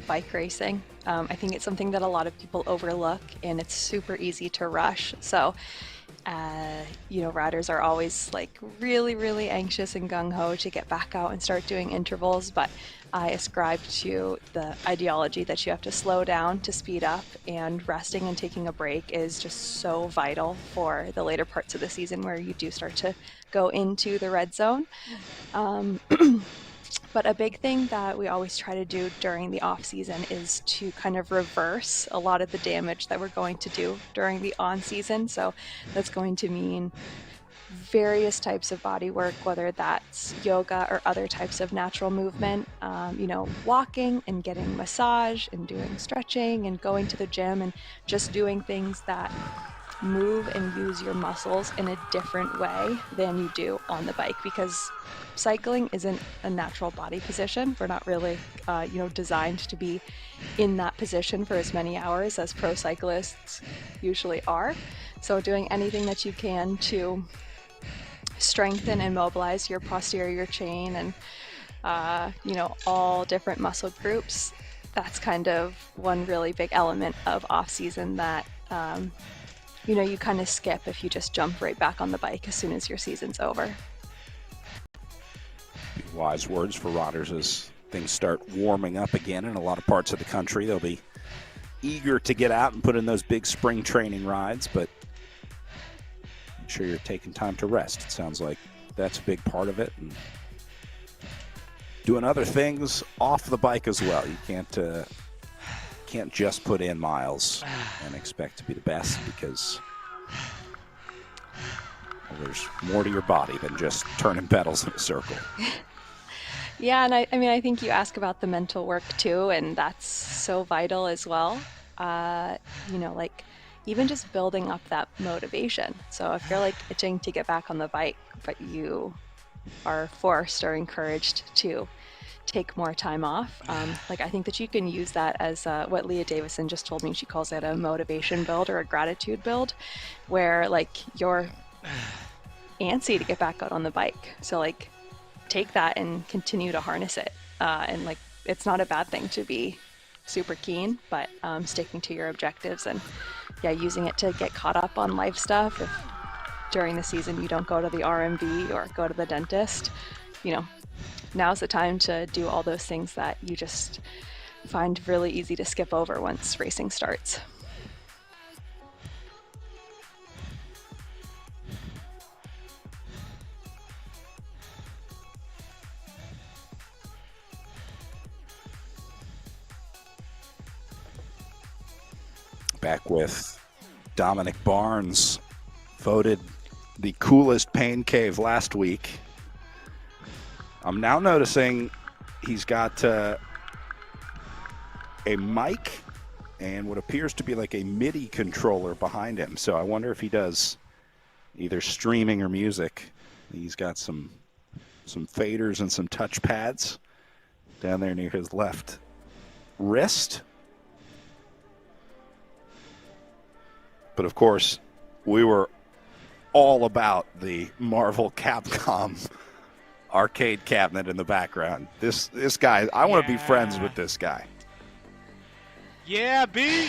bike racing. I think it's something that a lot of people overlook, and it's super easy to rush. So, riders are always like really, really anxious and gung ho to get back out and start doing intervals. But I ascribe to the ideology that you have to slow down to speed up, and resting and taking a break is just so vital for the later parts of the season where you do start to go into the red zone. But a big thing that we always try to do during the off season is to kind of reverse a lot of the damage that we're going to do during the on season. So that's going to mean various types of body work, whether that's yoga or other types of natural movement, walking and getting massage and doing stretching and going to the gym and just doing things that move and use your muscles in a different way than you do on the bike, because cycling isn't a natural body position. We're not really designed to be in that position for as many hours as pro cyclists usually are. So doing anything that you can to strengthen and mobilize your posterior chain and all different muscle groups, that's kind of one really big element of off season that you kind of skip if you just jump right back on the bike as soon as your season's over. Wise words for riders as things start warming up again in a lot of parts of the country. They'll be eager to get out and put in those big spring training rides, but make sure you're taking time to rest. It sounds like that's a big part of it, and doing other things off the bike as well. You can't just put in miles and expect to be the best, because there's more to your body than just turning pedals in a circle. Yeah, and I think you ask about the mental work too, and that's so vital as well. Even just building up that motivation. So if you're like itching to get back on the bike, but you are forced or encouraged to take more time off, I think that you can use that as what Leah Davison just told me. She calls it a motivation build or a gratitude build, where you're antsy to get back out on the bike. So take that and continue to harness it. And it's not a bad thing to be super keen, but sticking to your objectives and using it to get caught up on life stuff. If during the season you don't go to the RMV or go to the dentist, now's the time to do all those things that you just find really easy to skip over once racing starts. Back with Dominic Barnes, voted the coolest pain cave last week. I'm now noticing he's got a mic and what appears to be like a MIDI controller behind him. So I wonder if he does either streaming or music. He's got some faders and some touch pads down there near his left wrist. But of course, we were all about the Marvel Capcom arcade cabinet in the background. This guy, I want to be friends with this guy. Yeah, B.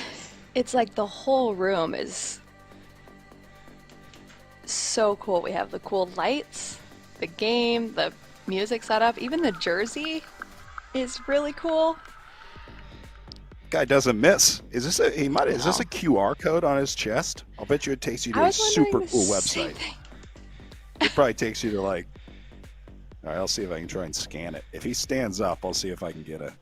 It's like the whole room is so cool. We have the cool lights, the game, the music setup, even the jersey is really cool. Guy doesn't miss. Is this a QR code on his chest? I'll bet you it takes you to a super cool website. It probably takes you to all right, I'll see if I can try and scan it. If he stands up, I'll see if I can get a.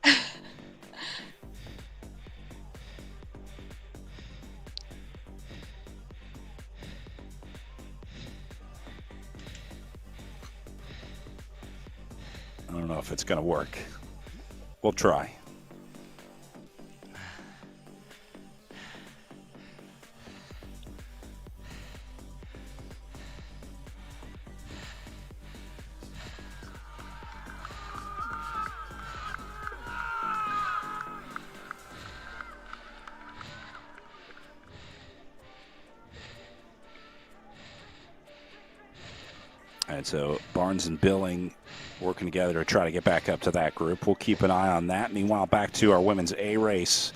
I don't know if it's going to work. We'll try. And so Barnes and Billing working together to try to get back up to that group. We'll keep an eye on that. Meanwhile, back to our women's A race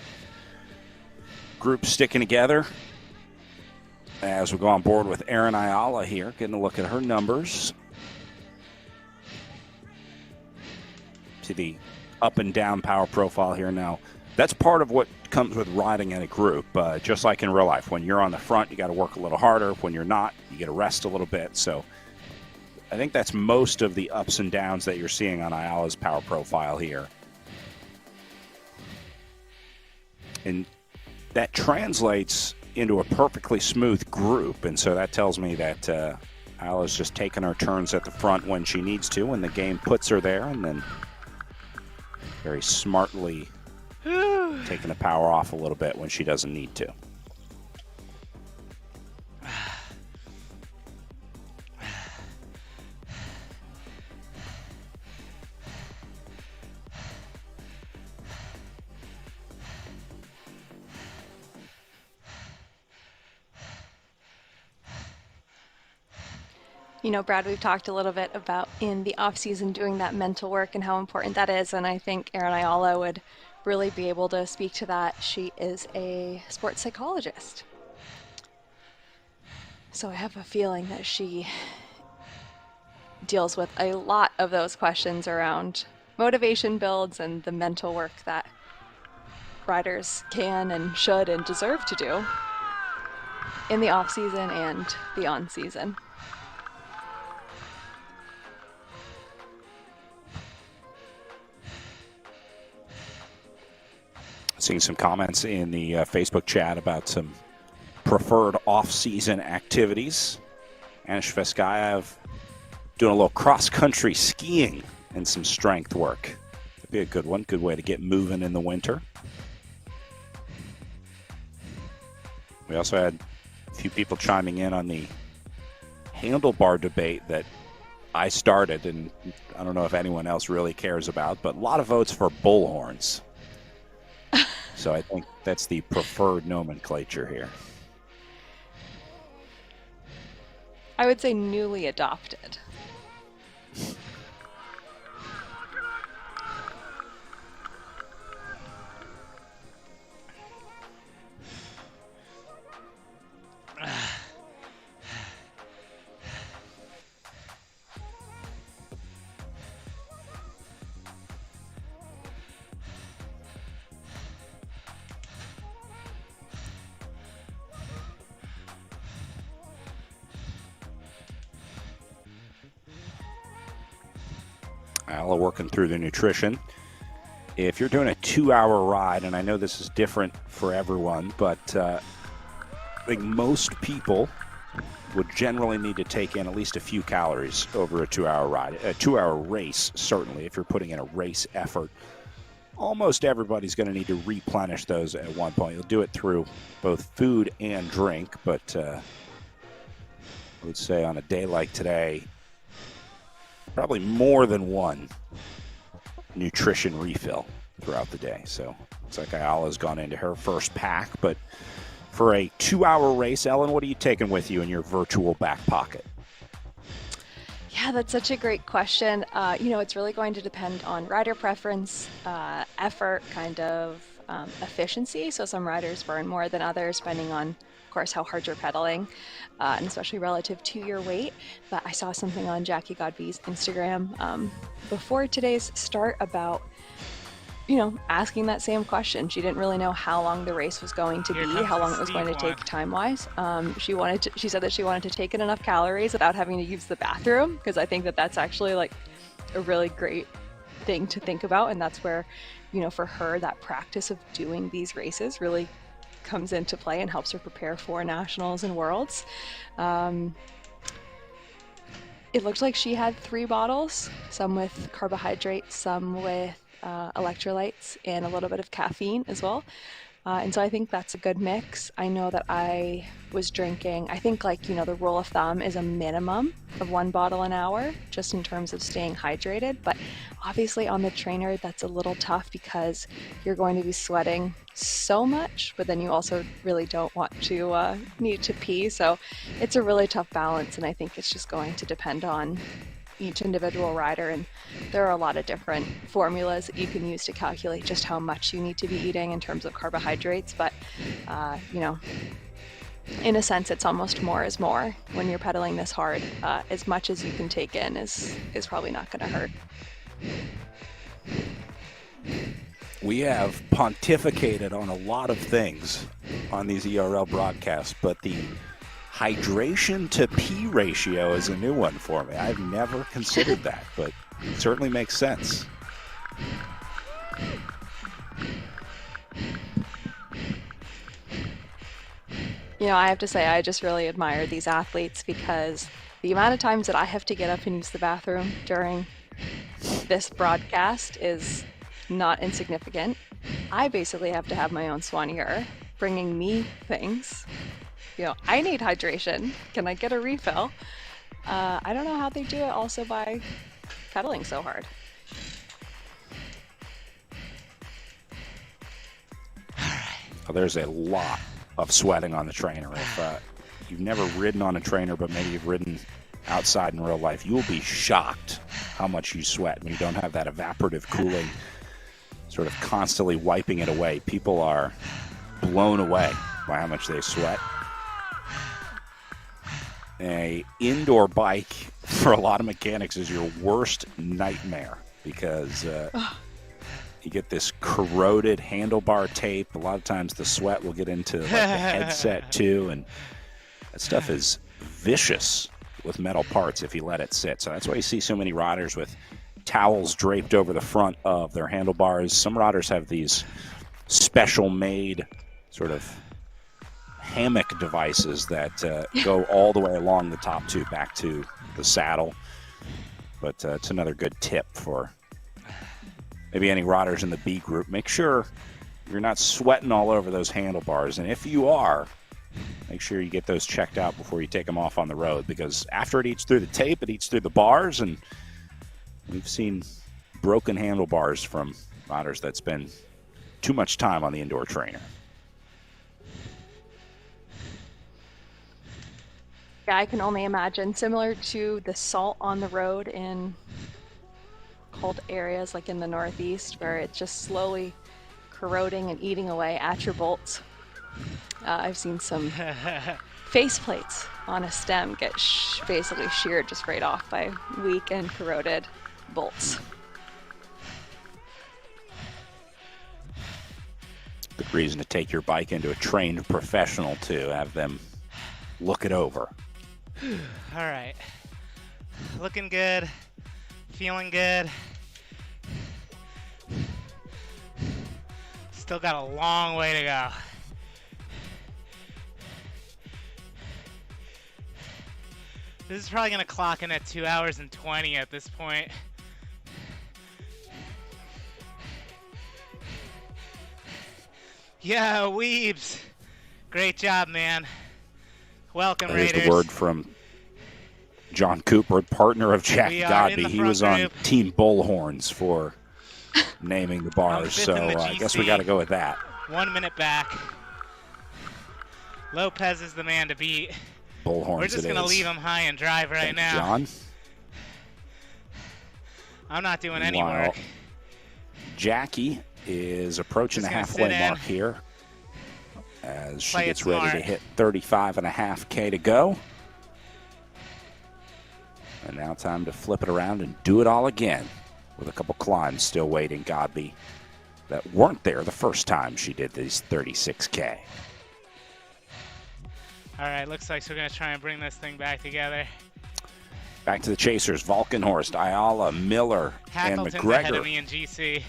group sticking together as we go on board with Erin Ayala here, getting a look at her numbers. See the up and down power profile here now. That's part of what comes with riding in a group, just like in real life. When you're on the front, you got to work a little harder. When you're not, you got to rest a little bit. So I think that's most of the ups and downs that you're seeing on Ayala's power profile here. And that translates into a perfectly smooth group, and so that tells me that Ayala's just taking her turns at the front when she needs to, and the game puts her there, and then very smartly taking the power off a little bit when she doesn't need to. You know, Brad, we've talked a little bit about in the off season doing that mental work and how important that is, and I think Erin Ayala would really be able to speak to that. She is a sports psychologist. So I have a feeling that she deals with a lot of those questions around motivation builds and the mental work that riders can and should and deserve to do in the off season and the on season. Seeing some comments in the Facebook chat about some preferred off-season activities. Anish Veskayev doing a little cross-country skiing and some strength work. That'd be a good one. Good way to get moving in the winter. We also had a few people chiming in on the handlebar debate that I started, and I don't know if anyone else really cares about, but a lot of votes for bullhorns. So I think that's the preferred nomenclature here. I would say newly adopted. Ayala working through the nutrition. If you're doing a 2-hour ride, and I know this is different for everyone, but I think most people would generally need to take in at least a few calories over a 2-hour ride. A 2-hour race, certainly, if you're putting in a race effort. Almost everybody's going to need to replenish those at one point. You'll do it through both food and drink, but I would say on a day like today, probably more than one nutrition refill throughout the day. So looks like Ayala's gone into her first pack, but for a 2-hour race, Ellen, what are you taking with you in your virtual back pocket? Yeah, that's such a great question. It's really going to depend on rider preference, effort, kind of efficiency. So some riders burn more than others, depending on, of course, how hard you're pedaling, and especially relative to your weight. But I saw something on Jackie Godby's Instagram before today's start about, asking that same question. She didn't really know how long the race was going to be, how long it was going to take time-wise. She said that she wanted to take in enough calories without having to use the bathroom, because I think that that's actually like a really great thing to think about. And that's where, for her, that practice of doing these races really comes into play and helps her prepare for nationals and worlds. It looked like she had 3 bottles, some with carbohydrates, some with electrolytes, and a little bit of caffeine as well. And so I think that's a good mix. I know that I was drinking, I think like, the rule of thumb is a minimum of 1 bottle an hour, just in terms of staying hydrated. But obviously on the trainer, that's a little tough because you're going to be sweating so much, but then you also really don't want to need to pee. So it's a really tough balance. And I think it's just going to depend on each individual rider, and there are a lot of different formulas that you can use to calculate just how much you need to be eating in terms of carbohydrates. But in a sense, it's almost more is more when you're pedaling this hard. As much as you can take in is probably not going to hurt. We have pontificated on a lot of things on these ERL broadcasts, but the hydration to pee ratio is a new one for me. I've never considered that, but it certainly makes sense. I have to say, I just really admire these athletes because the amount of times that I have to get up and use the bathroom during this broadcast is not insignificant. I basically have to have my own soigneur bringing me things. I need hydration. Can I get a refill? I don't know how they do it also by pedaling so hard. Well, there's a lot of sweating on the trainer. If you've never ridden on a trainer, but maybe you've ridden outside in real life, you will be shocked how much you sweat when you don't have that evaporative cooling sort of constantly wiping it away. People are blown away by how much they sweat. A indoor bike for a lot of mechanics is your worst nightmare because you get this corroded handlebar tape. A lot of times the sweat will get into like the headset too, and that stuff is vicious with metal parts if you let it sit. So that's why you see so many riders with towels draped over the front of their handlebars. Some riders have these special made sort of hammock devices that go all the way along the top tube back to the saddle. But it's another good tip for maybe any riders in the B group. Make sure you're not sweating all over those handlebars. And if you are, make sure you get those checked out before you take them off on the road, because after it eats through the tape, it eats through the bars, and we've seen broken handlebars from riders that spend too much time on the indoor trainer. Yeah, I can only imagine, similar to the salt on the road in cold areas like in the Northeast, where it's just slowly corroding and eating away at your bolts. I've seen some face plates on a stem get basically sheared just right off by weak and corroded bolts. Good reason to take your bike into a trained professional to have them look it over. All right. Looking good. Feeling good. Still got a long way to go. This is probably going to clock in at 2 hours and 20 at this point. Yeah, Weebs. Great job, man. Welcome, There's Raiders. the word from John Cooper, partner of Jack Godby. He was on Team Bullhorns for naming the bars, so I guess we got to go with that. 1 minute back. Lopez is the man to beat. Bullhorns. We're just going to leave him high and drive right now. John. I'm not doing any work. Jackie is approaching the halfway mark here as she gets ready to hit 35.5K to go. And now time to flip it around and do it all again with a couple climbs still waiting Godby that weren't there the first time she did these 36K. All right, looks like we're going to try and bring this thing back together. Back to the chasers, Valkenhorst, Ayala, Miller, Hackleton's and McGregor. Ahead of me in GC.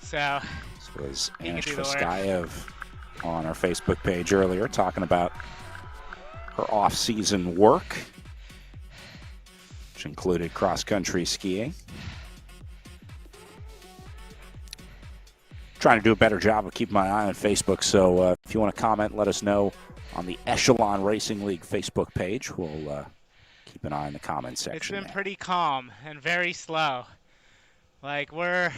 So this was Anish Faskayev on our Facebook page earlier talking about her off-season work, which included cross-country skiing. trying to do a better job of keeping my eye on Facebook. So if you want to comment, let us know on the Echelon Racing League Facebook page. We'll keep an eye on the comments section. It's been there. pretty calm and very slow. Like, we're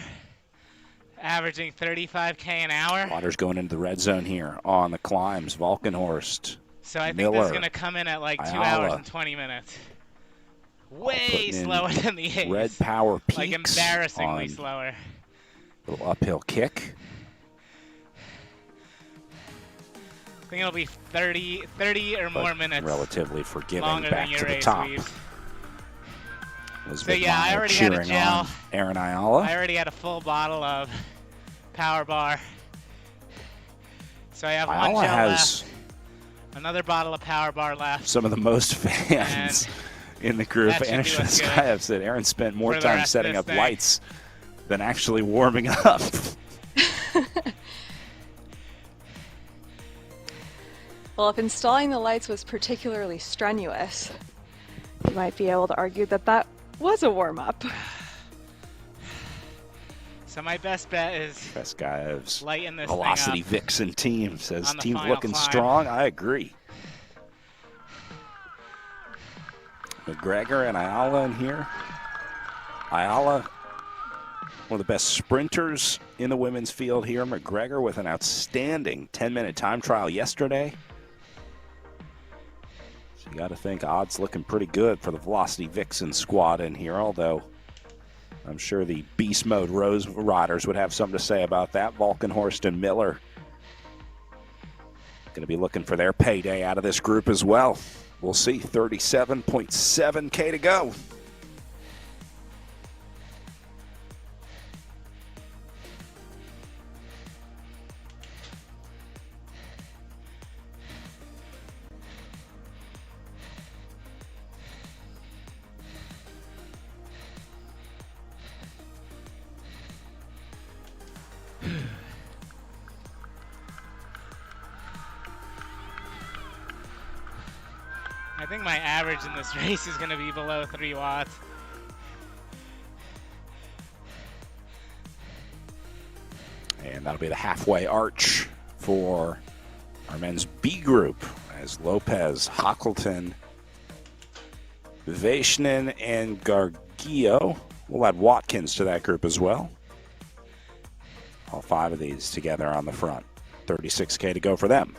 averaging 35K an hour. Waters going into the red zone here on the climbs. Valkenhorst. So I think Miller, this is going to come in at like 2 Ayala. hours and 20 minutes. Way slower than the A's. Red Power Peaks. Like embarrassingly slower. Little uphill kick. I think it'll be 30 or more minutes. Relatively forgiving longer back than your to the race top. weaves. Elizabeth So yeah, I Meyer already had a cheering gel. on Aaron Ayala. I already had a full bottle of Power Bar. So I have Ayala one gel has left. Another bottle of Power Bar left. some of the most fans in the group. That should And do us good Sky have said Aaron spent more for the time rest of setting this up thing. lights than actually warming up. Well, if installing the lights was particularly strenuous, you might be able to argue that that was a warm-up. So my best bet is Beskayev's lighten this Velocity thing up Vixen team says on the team's final looking climb. strong. I agree. McGregor and Ayala in here. Ayala, one of the best sprinters in the women's field here. McGregor with an outstanding 10-minute time trial yesterday. So you got to think odds looking pretty good for the Velocity Vixen squad in here, although I'm sure the Beast Mode Rose Riders would have something to say about that. Valkenhorst and Miller going to be looking for their payday out of this group as well. We'll see. 37.7K to go. I think my average in this race is going to be below 3 watts. And that'll be the halfway arch for our men's B group as Lopez, Hockleton, Vaishnan, and Gargio. We'll add Watkins to that group as well. All 5 of these together on the front. 36K to go for them.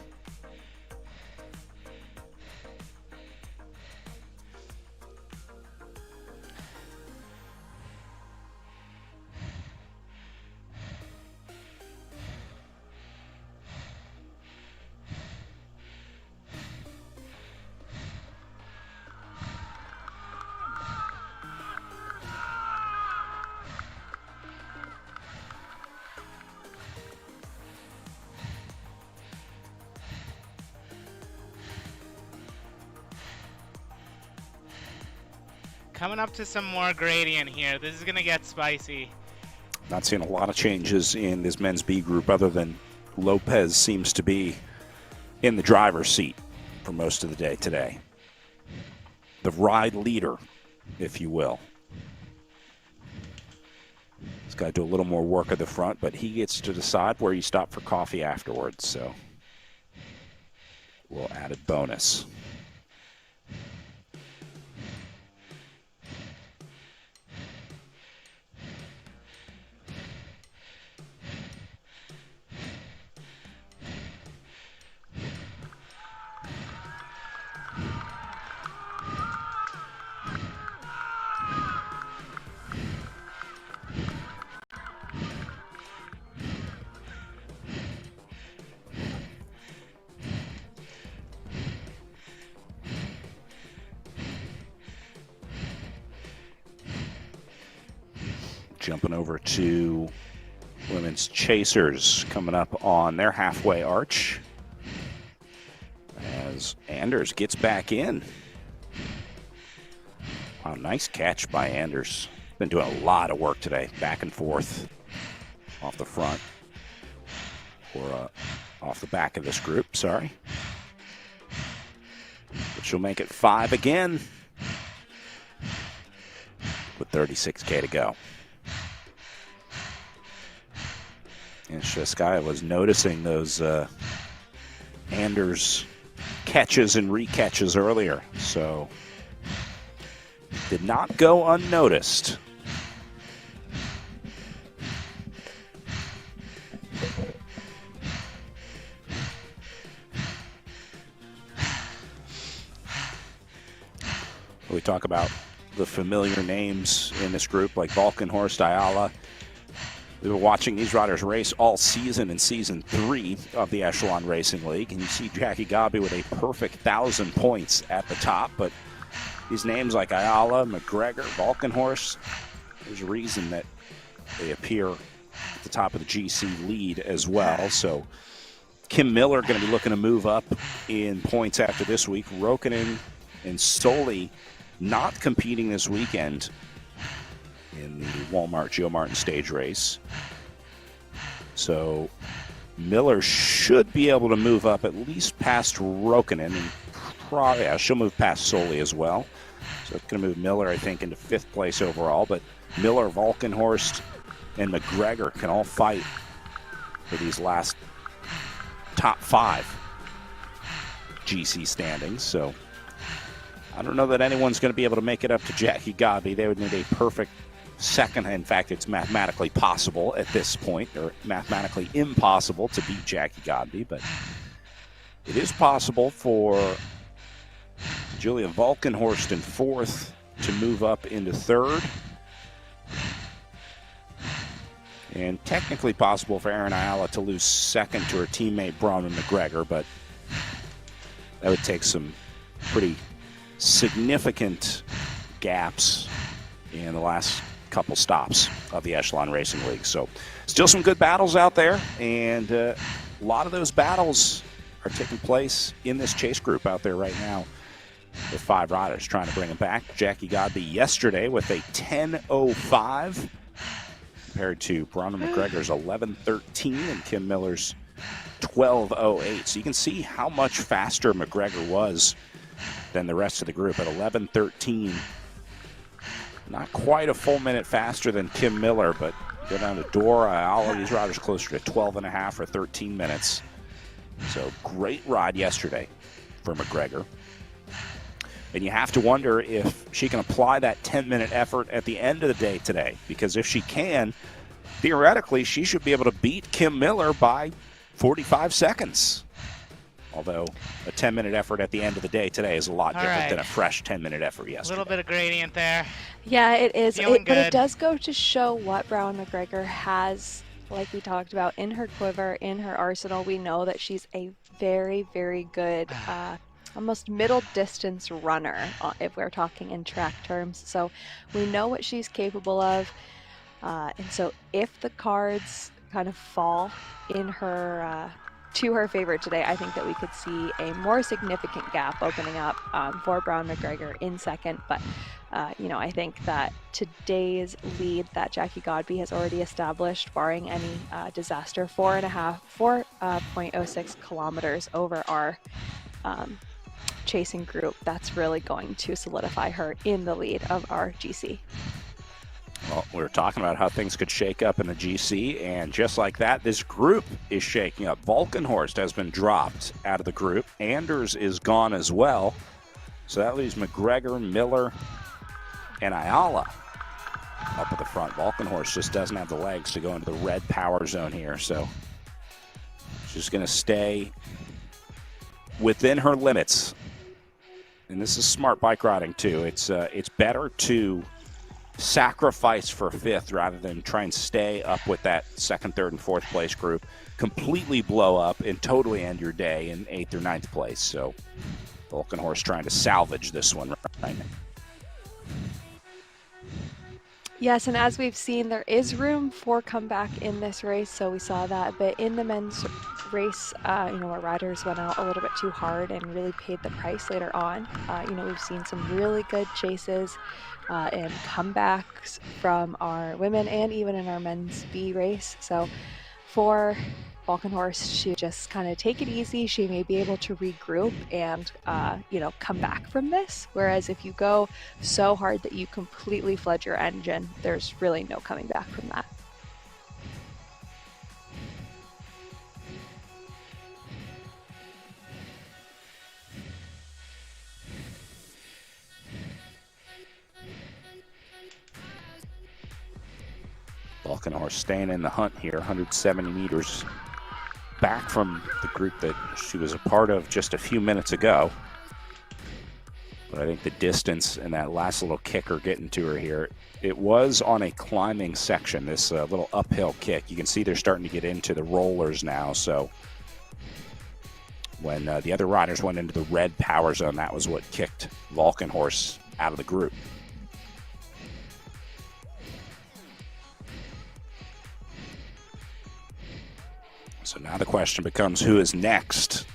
Coming up to some more gradient here. This is going to get spicy. Not seeing a lot of changes in this men's B group other than Lopez seems to be in the driver's seat for most of the day today. The ride leader, if you will. He's got to do a little more work at the front, but he gets to decide where you stop for coffee afterwards, so we'll add a bonus. Jumping over to women's chasers coming up on their halfway arch as Anders gets back in. Wow, nice catch by Anders. Been doing a lot of work today, back and forth off the front or off the back of this group, sorry. But she'll make it 5 again with 36K to go. And Sheskaya was noticing those Anders catches and recatches earlier, so did not go unnoticed. We talk about the familiar names in this group like Valkenhorst, Ayala. We've been watching these riders race all season in Season 3 of the Echelon Racing League, and you see Jackie Godby with a perfect 1,000 points at the top, but these names like Ayala, McGregor, Valkenhorst, there's a reason that they appear at the top of the GC lead as well. So Kim Miller going to be looking to move up in points after this week. Rokkanen and Soley not competing this weekend in the Walmart Joe Martin stage race. So Miller should be able to move up at least past Rokkanen, and probably she'll move past Soley as well. So it's going to move Miller, I think, into 5th place overall. But Miller, Valkenhorst, and McGregor can all fight for these last top 5 GC standings. So I don't know that anyone's going to be able to make it up to Jackie Godby. They would need a perfect second. In fact, it's mathematically possible at this point, or mathematically impossible to beat Jackie Godby, but it is possible for Julia Valkenhorst in 4th to move up into 3rd. And technically possible for Erin Ayala to lose 2nd to her teammate Bronwyn McGregor, but that would take some pretty significant gaps in the last couple stops of the Echelon Racing League. So still some good battles out there, and a lot of those battles are taking place in this chase group out there right now with 5 riders trying to bring them back. Jackie Godby yesterday with a 10:05 compared to Bronwyn McGregor's 11:13 and Kim Miller's 12:08. So you can see how much faster McGregor was than the rest of the group at 11:13. Not quite a full minute faster than Kim Miller, but go down to Dora, all of these riders closer to 12.5 or 13 minutes. So great ride yesterday for McGregor. And you have to wonder if she can apply that 10-minute effort at the end of the day today, because if she can, theoretically, she should be able to beat Kim Miller by 45 seconds. Although a 10-minute effort at the end of the day today is a lot different than a fresh 10-minute effort yesterday. A little bit of gradient there. Yeah, it is. Feeling But it good. does go to show what Bronwyn McGregor has, like we talked about, in her quiver, in her arsenal. We know that she's a very, very good, almost middle distance runner, if we're talking in track terms. So we know what she's capable of. And so if the cards kind of fall in her to her favor today, I think that we could see a more significant gap opening up for Bronwyn McGregor in 2nd. But I think that today's lead that Jackie Godby has already established, barring any disaster, 4.06 kilometers over our chasing group, that's really going to solidify her in the lead of our GC. Well, we were talking about how things could shake up in the GC, and just like that, this group is shaking up. Valkenhorst has been dropped out of the group. Anders is gone as well. So that leaves McGregor, Miller, and Ayala up at the front. Valkenhorst just doesn't have the legs to go into the red power zone here, so she's going to stay within her limits. And this is smart bike riding, too. It's better to sacrifice for 5th rather than try and stay up with that 2nd, 3rd, and 4th place group, completely blow up and totally end your day in 8th or 9th place. So Valkenhorst trying to salvage this one right now. Yes, and as we've seen, there is room for comeback in this race. So we saw that, but in the men's race, where riders went out a little bit too hard and really paid the price later on. We've seen some really good chases and comebacks from our women and even in our men's B race. So for Valkenhorst, she just kind of take it easy. She may be able to regroup and, come back from this. Whereas if you go so hard that you completely flood your engine, there's really no coming back from that. Vulcanhorse staying in the hunt here, 170 meters back from the group that she was a part of just a few minutes ago. But I think the distance and that last little kicker getting to her here, it was on a climbing section, this little uphill kick. You can see they're starting to get into the rollers now. So when the other riders went into the red power zone, that was what kicked Vulcanhorse out of the group. So now the question becomes, who is next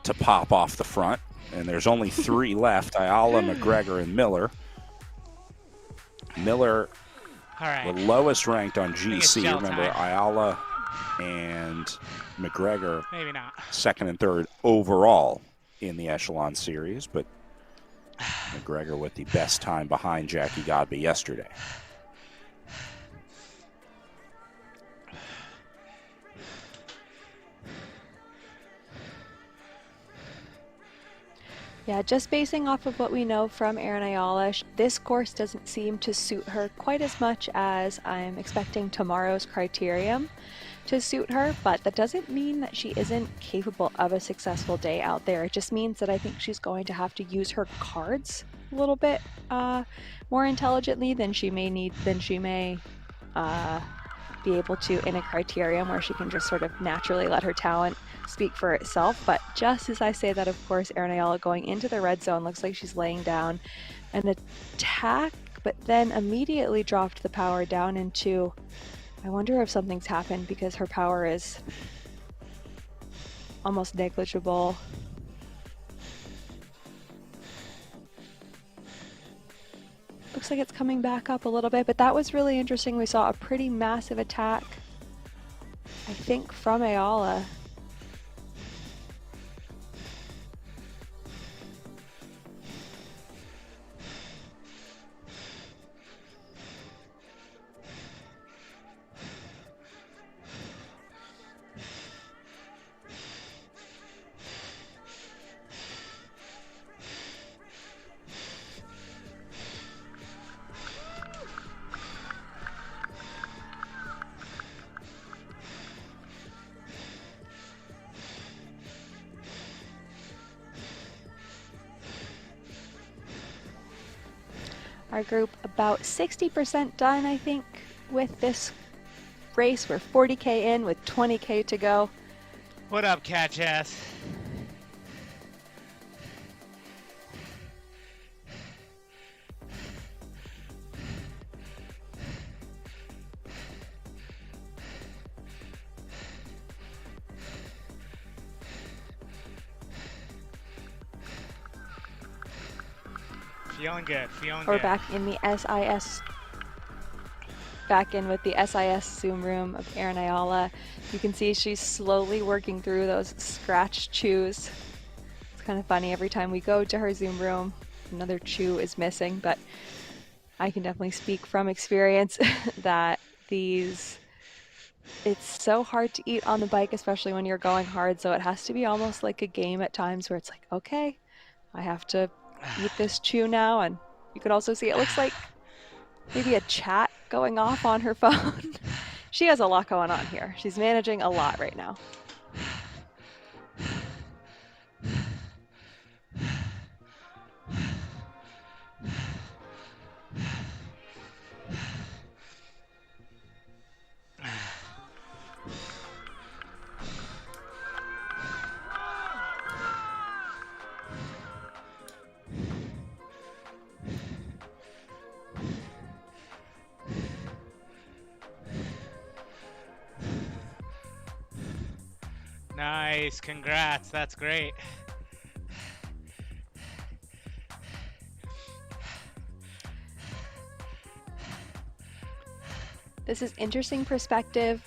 to pop off the front? And there's only 3 left, Ayala, McGregor, and Miller. Miller, All right. the lowest ranked on think it's GC. gel Remember, time. Ayala and McGregor, Maybe not. second and third overall in the Echelon Series, but McGregor with the best time behind Jackie Godby yesterday. Yeah, just basing off of what we know from Erin Ayala, this course doesn't seem to suit her quite as much as I'm expecting tomorrow's criterium to suit her, but that doesn't mean that she isn't capable of a successful day out there. It just means that I think she's going to have to use her cards a little bit more intelligently than she may be able to in a criterium where she can just sort of naturally let her talent speak for itself. But just as I say that, of course, Erin Ayala going into the red zone looks like she's laying down an attack, but then immediately dropped the power down into, I wonder if something's happened because her power is almost negligible. Looks like it's coming back up a little bit, but that was really interesting. We saw a pretty massive attack, I think, from Ayala. Our group about 60% done, I think, with this race. We're 40K in with 20K to go. What up, catch ass? Feeling good, feeling We're good. back in the SIS, back in with the SIS Zoom room of Erin Ayala. You can see she's slowly working through those scratch chews. It's kind of funny, every time we go to her Zoom room, another chew is missing, but I can definitely speak from experience that it's so hard to eat on the bike, especially when you're going hard, so it has to be almost like a game at times where it's like, okay, I have to eat this chew now. And you can also see it looks like maybe a chat going off on her phone. She has a lot going on here. She's managing a lot right now. Nice, congrats, that's great. This is interesting perspective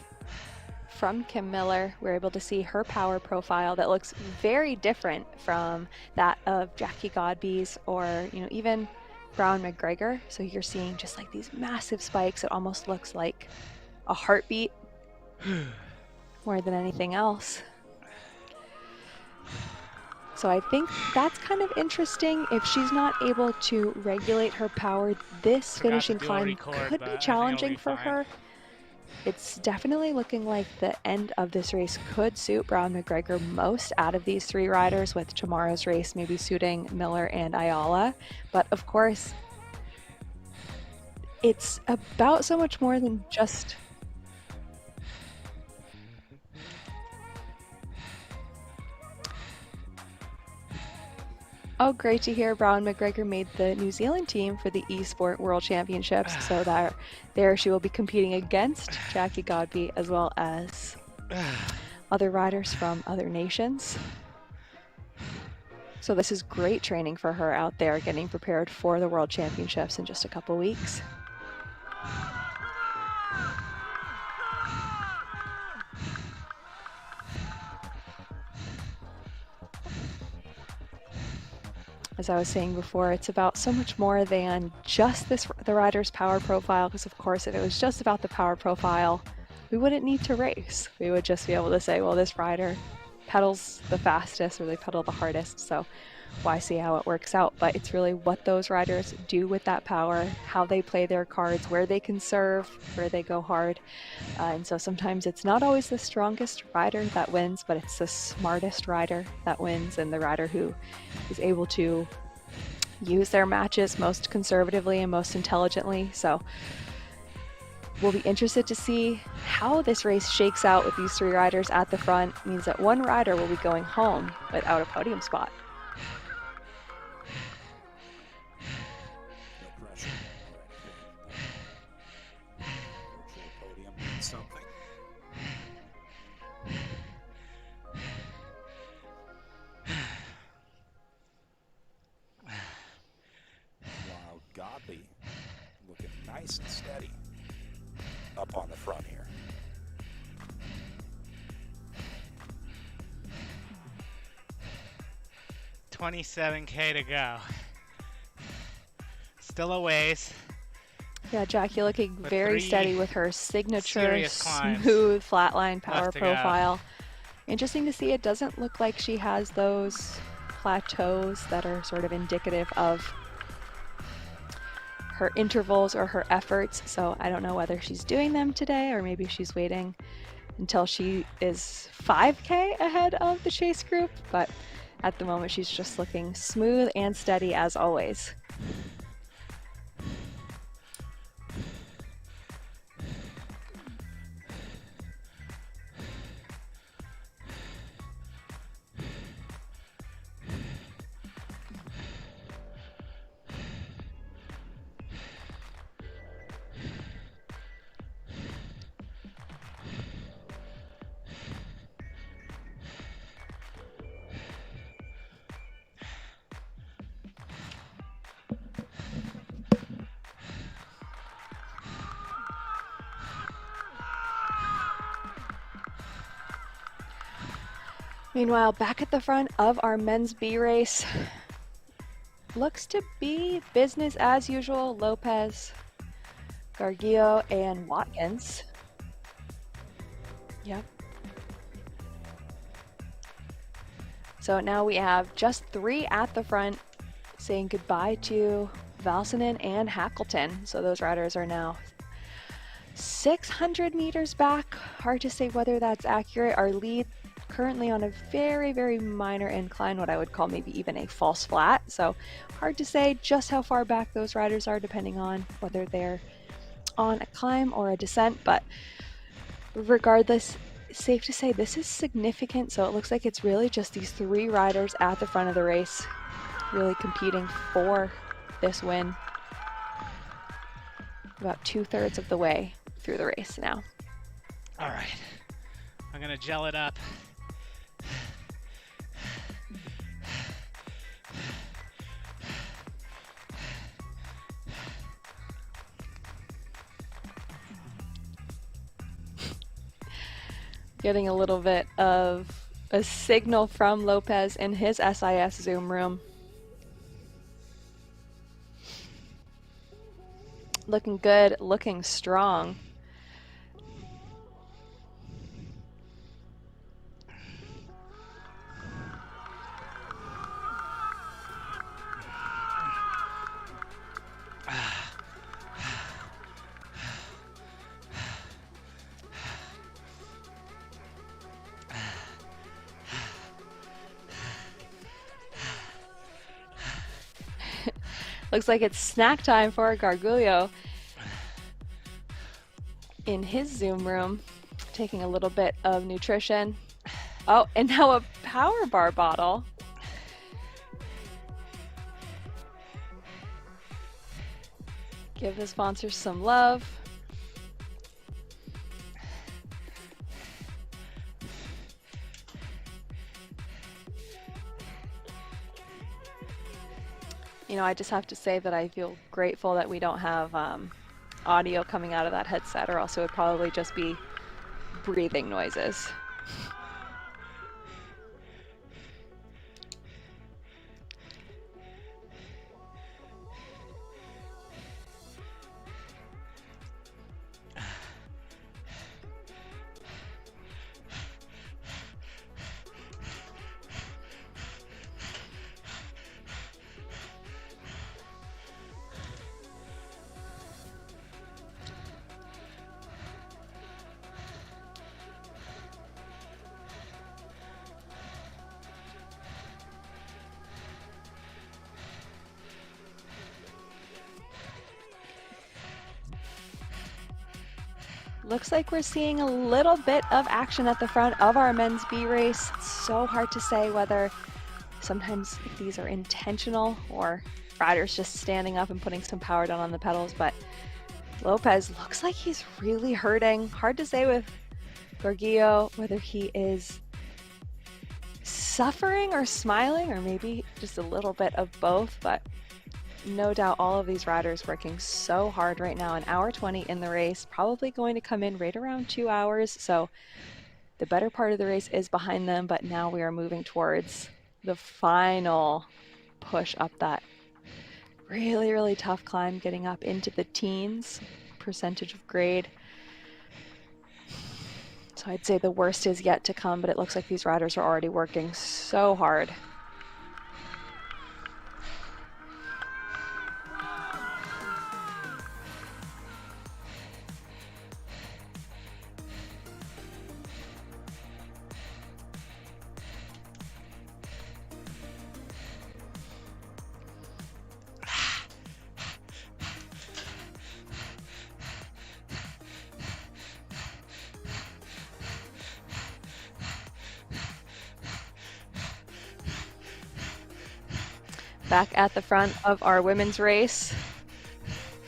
from Kim Miller. We're able to see her power profile that looks very different from that of Jackie Godby's or, even Brown McGregor. So you're seeing just like these massive spikes. It almost looks like a heartbeat more than anything else. So I think that's kind of interesting. If she's not able to regulate her power, this Forgot to finishing do a climb record, could but be I think it'll challenging be for fine. her. It's definitely looking like the end of this race could suit Brown McGregor most out of these three riders, with tomorrow's race maybe suiting Miller and Ayala. But of course, it's about so much more than just... Oh, great to hear Brown McGregor made the New Zealand team for the eSport World Championships, so that there she will be competing against Jackie Godby as well as other riders from other nations. So this is great training for her out there, getting prepared for the World Championships in just a couple weeks. As I was saying before, it's about so much more than just the rider's power profile, because of course if it was just about the power profile, we wouldn't need to race. We would just be able to say, well, this rider pedals the fastest or they pedal the hardest, so why see how it works out? But it's really what those riders do with that power, how they play their cards, where they can serve, where they go hard. And so sometimes it's not always the strongest rider that wins, but it's the smartest rider that wins, and the rider who is able to use their matches most conservatively and most intelligently. So we'll be interested to see how this race shakes out with these three riders at the front. It means that one rider will be going home without a podium spot. No pressure. Virtual podium means something. While Godby looking nice and steady up on the front here. $27K to go. Still a ways. Yeah, Jackie looking With very 3 steady with her signature serious climbs smooth flatline power left to go. profile. Interesting to see, it doesn't look like she has those plateaus that are sort of indicative of her intervals or her efforts. So I don't know whether she's doing them today or maybe she's waiting until she is 5K ahead of the chase group. But at the moment, she's just looking smooth and steady as always. Meanwhile, back at the front of our men's B race, looks to be business as usual. Lopez, Gargillo, and Watkins. Yep. So now we have just 3 at the front, saying goodbye to Valsinen and Hackleton. So those riders are now 600 meters back. Hard to say whether that's accurate. Our lead currently on a very, very minor incline, what I would call maybe even a false flat. So hard to say just how far back those riders are, depending on whether they're on a climb or a descent. But regardless, safe to say this is significant. So it looks like it's really just these 3 riders at the front of the race, really competing for this win. About 2/3 of the way through the race now. All right, I'm gonna gel it up. Getting a little bit of a signal from Lopez in his SIS Zoom room. Looking good, looking strong. Looks like it's snack time for Gargulio in his Zoom room, taking a little bit of nutrition. Oh, and now a power bar bottle. Give the sponsors some love. You know, I just have to say that I feel grateful that we don't have audio coming out of that headset, or else it would probably just be breathing noises. Looks like we're seeing a little bit of action at the front of our men's B race. It's so hard to say whether sometimes if these are intentional or riders just standing up and putting some power down on the pedals, but Lopez looks like he's really hurting. Hard to say with Gargillo whether he is suffering or smiling, or maybe just a little bit of both, but no doubt all of these riders working so hard right now. An hour 20 in the race, probably going to come in right around 2 hours. So the better part of the race is behind them, but now we are moving towards the final push up that really, really tough climb, getting up into the teens percentage of grade. So I'd say the worst is yet to come, but it looks like these riders are already working so hard. Back at the front of our women's race,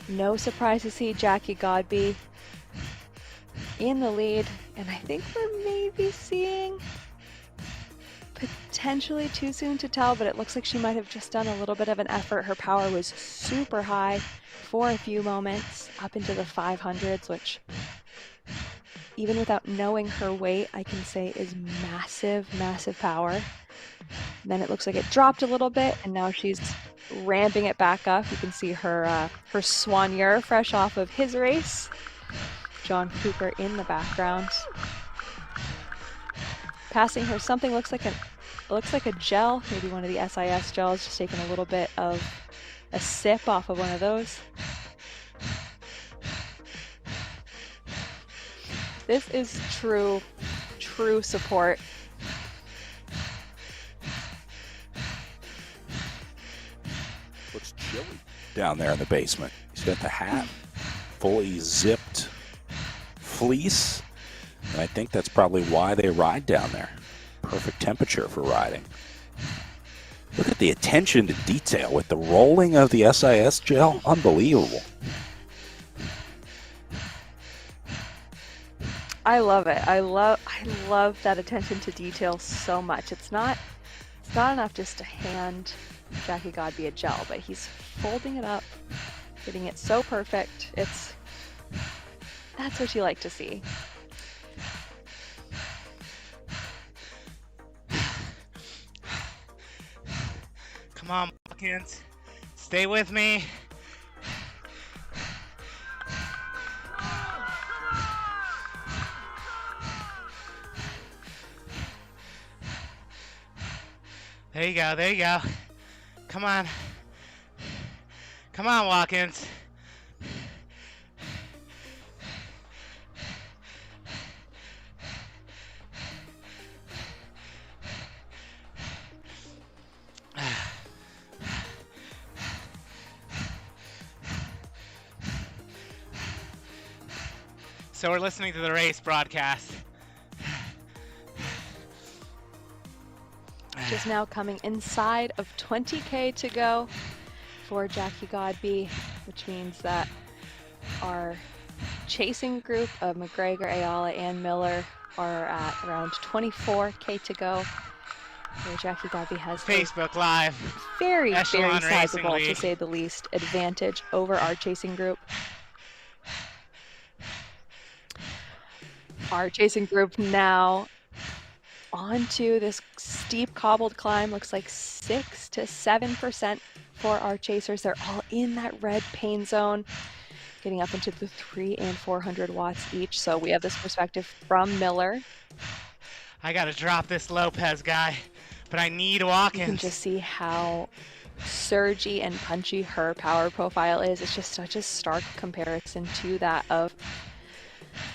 no surprise to see Jackie Godby in the lead, and I think we're maybe seeing, potentially too soon to tell, but it looks like she might have just done a little bit of an effort. Her power was super high for a few moments, up into the 500s, which even without knowing her weight, I can say is massive, massive power. Then it looks like it dropped a little bit, and now she's ramping it back up. You can see her her soigneur fresh off of his race. John Cooper in the background. Passing her something looks like a gel, maybe one of the SIS gels, just taking a little bit of a sip off of one of those. This is true support. Looks chilly down there in the basement. He's got the hat, fully zipped fleece, and I think that's probably why they ride down there. Perfect temperature for riding. Look at the attention to detail with the rolling of the SIS gel. Unbelievable. I love it. I love that attention to detail so much. It's not enough just to hand Jackie Godby a gel, but he's folding it up, getting it so perfect. That's what you like to see. Come on, Watkins. Stay with me. There you go, there you go. Come on. Come on, Watkins. So we're listening to the race broadcast. Just now coming inside of 20K to go for Jackie Godby, which means that our chasing group of McGregor, Ayala, and Miller are at around 24K to go, where Jackie Godby has a Facebook Live. very, Echelon very Racing sizable, to League. say the least, advantage over our chasing group. Our chasing group now onto this steep cobbled climb. Looks like 6 to 7% for our chasers. They're all in that red pain zone, getting up into the 300 and 400 watts each. So we have this perspective from Miller. I gotta drop this Lopez guy, but I need You Watkins. can just see how surgy and punchy her power profile is. It's just such a stark comparison to that of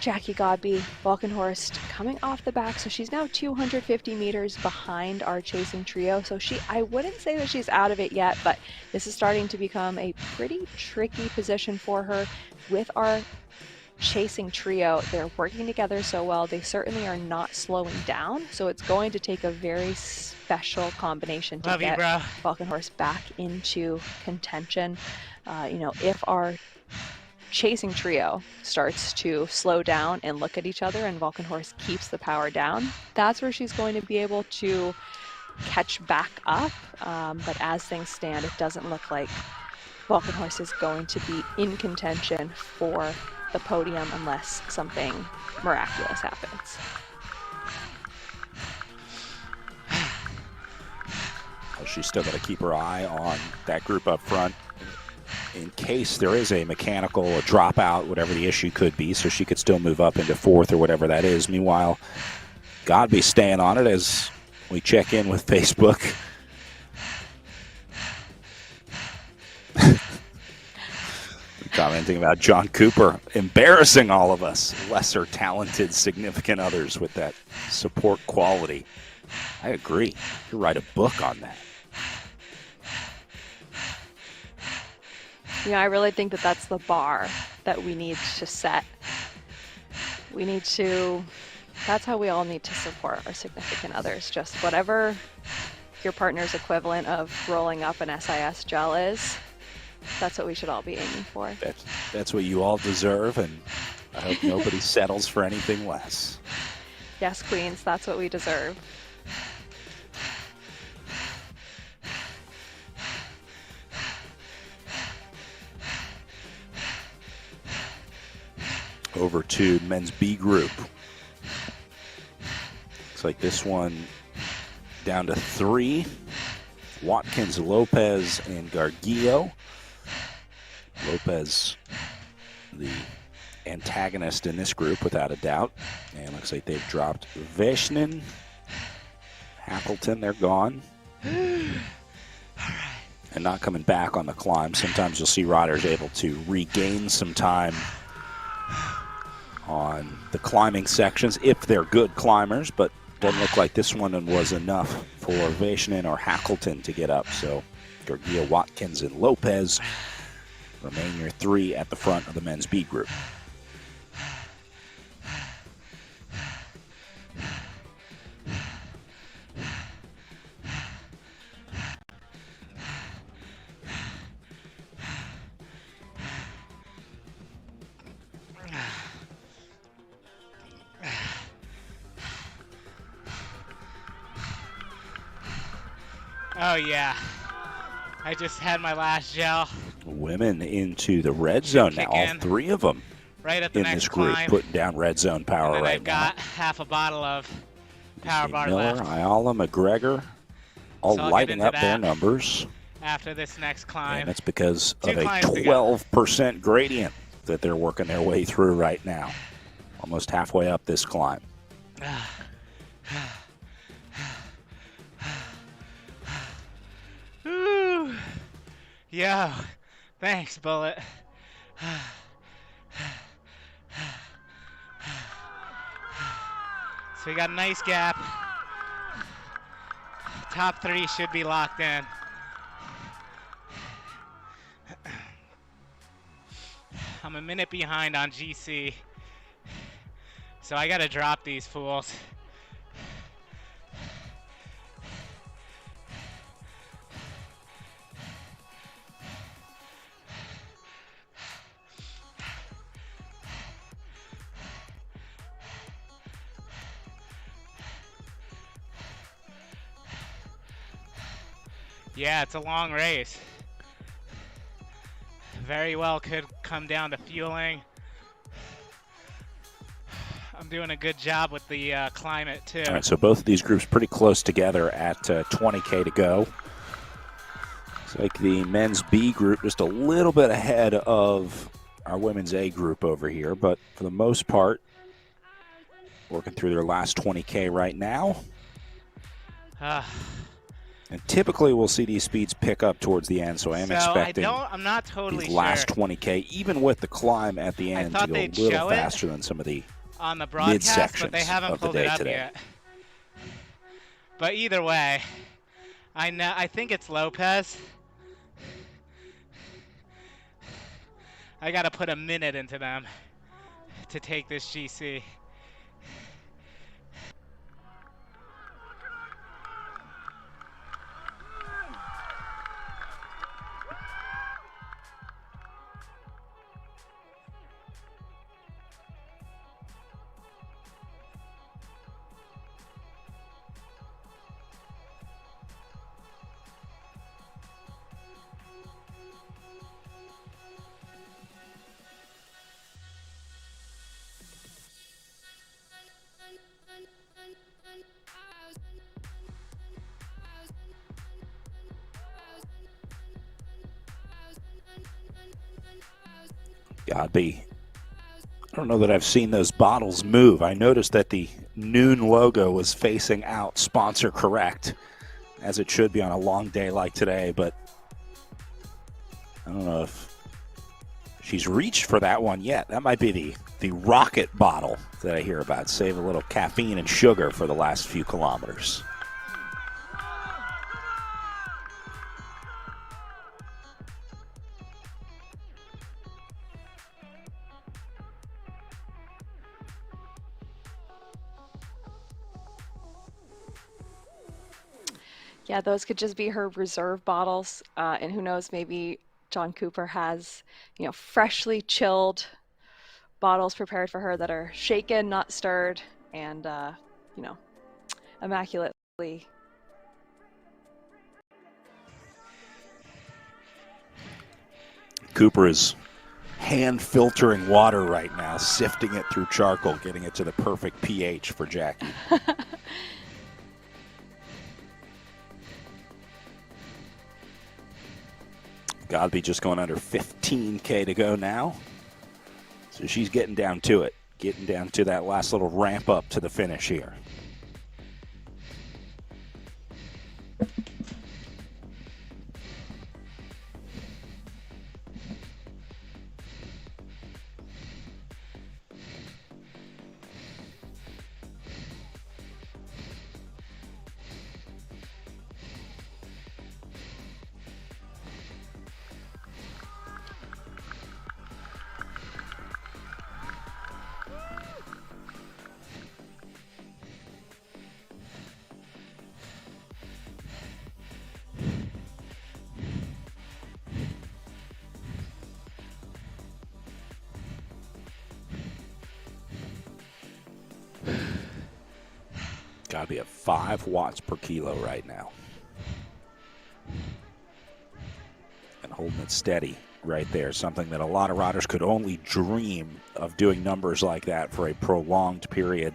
Jackie Godby. Valkenhorst coming off the back, so she's now 250 meters behind our chasing trio. So I wouldn't say that she's out of it yet, but this is starting to become a pretty tricky position for her with our chasing trio. They're working together so well. They certainly are not slowing down, so it's going to take a very special combination to Love you, get bro. Valkenhorst back into contention. If our chasing trio starts to slow down and look at each other and Valkenhorst keeps the power down, that's where she's going to be able to catch back up. But as things stand, it doesn't look like Valkenhorst is going to be in contention for the podium unless something miraculous happens. Well, she's still got to keep her eye on that group up front in case there is a mechanical, a dropout, whatever the issue could be, so she could still move up into fourth or whatever that is. Meanwhile, Godby staying on it as we check in with Facebook. Commenting about John Cooper embarrassing all of us lesser talented significant others with that support quality. I agree. You could write a book on that. I really think that that's the bar that we need to set. That's how we all need to support our significant others. Just whatever your partner's equivalent of rolling up an SIS gel is, that's what we should all be aiming for. That's what you all deserve, and I hope nobody settles for anything less. Yes, Queens, that's what we deserve. Over to men's B group. Looks like this one down to 3. Watkins, Lopez, and Gargillo. Lopez, the antagonist in this group, without a doubt. And looks like they've dropped Veshnin, Appleton, they're gone. And not coming back on the climb. Sometimes you'll see riders able to regain some time on the climbing sections if they're good climbers, but doesn't look like this one was enough for Veshnin or Hackleton to get up. So Gargillo, Watkins, and Lopez remain your 3 at the front of the men's B group. Oh yeah, I just had my last gel. Women into the red zone now, all 3 of them right at the in next this group, climb. putting down red zone power And then right I've got half a bottle of power bar Miller, left. Ayala, McGregor, all So I'll get lighting into up their that numbers. After this next climb. And that's because Two of a climbs to go. 12% gradient that they're working their way through right now. Almost halfway up this climb. Ooh. Yo, Thanks, Bullet. So we got a nice gap. Top 3 should be locked in. I'm a minute behind on GC, so I gotta drop these fools. Yeah, it's a long race. Very well could come down to fueling. I'm doing a good job with the climate too. All right, so both of these groups pretty close together at 20K to go. It's like the men's B group just a little bit ahead of our women's A group over here, but for the most part, working through their last 20K right now. And typically we'll see these speeds pick up towards the end, so I am expecting I'm not totally these last sure. 20K, even with the climb at the end, to go a little faster than some of the on the broadcast, but they midsections haven't of the pulled it day up today. yet. But either way, I think it's Lopez. I got to put a minute into them to take this GC. Godby, I don't know that I've seen those bottles move. I noticed that the noon logo was facing out, sponsor correct, as it should be on a long day like today, but I don't know if she's reached for that one yet. That might be the rocket bottle that I hear about. Save a little caffeine and sugar for the last few kilometers. Yeah, those could just be her reserve bottles, and who knows, maybe John Cooper has, freshly chilled bottles prepared for her that are shaken, not stirred, and immaculately. Cooper is hand filtering water right now, sifting it through charcoal, getting it to the perfect pH for Jackie. Godby just going under 15K to go now. So she's getting down to it, getting down to that last little ramp up to the finish here. Got to be at 5 watts per kilo right now. And holding it steady right there, something that a lot of riders could only dream of doing numbers like that for a prolonged period,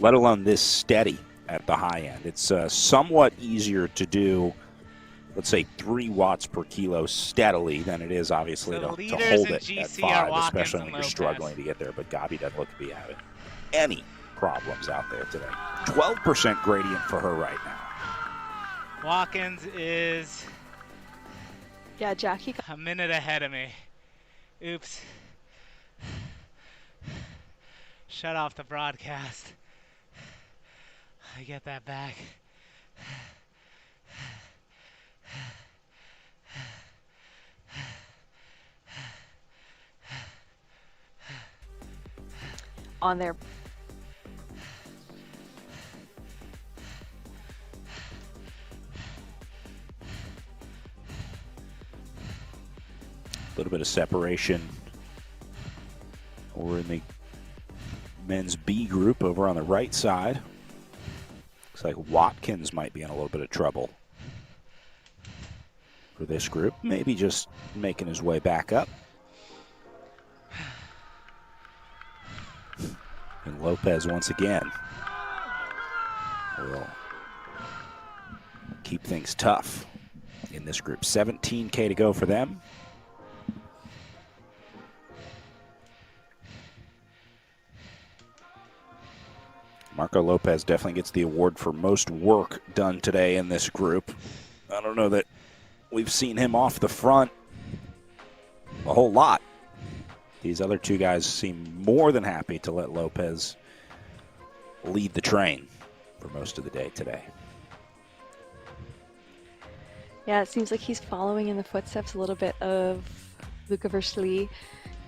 let alone this steady at the high end. It's somewhat easier to do, let's say, 3 watts per kilo steadily than it is, obviously, to hold it at 5, especially when you're struggling to get there. But Godby doesn't look to be having any problems out there today. 12% gradient for her right now. Watkins is Yeah, Jackie. A minute ahead of me. Oops. Shut off the broadcast. I get that back. On their A little bit of separation over in the men's B group over on the right side. Looks like Watkins might be in a little bit of trouble for this group. Maybe just making his way back up. And Lopez once again will keep things tough in this group. 17K to go for them. Marco Lopez definitely gets the award for most work done today in this group. I don't know that we've seen him off the front a whole lot. These other two guys seem more than happy to let Lopez lead the train for most of the day today. Yeah, it seems like he's following in the footsteps a little bit of Luca Verschlee,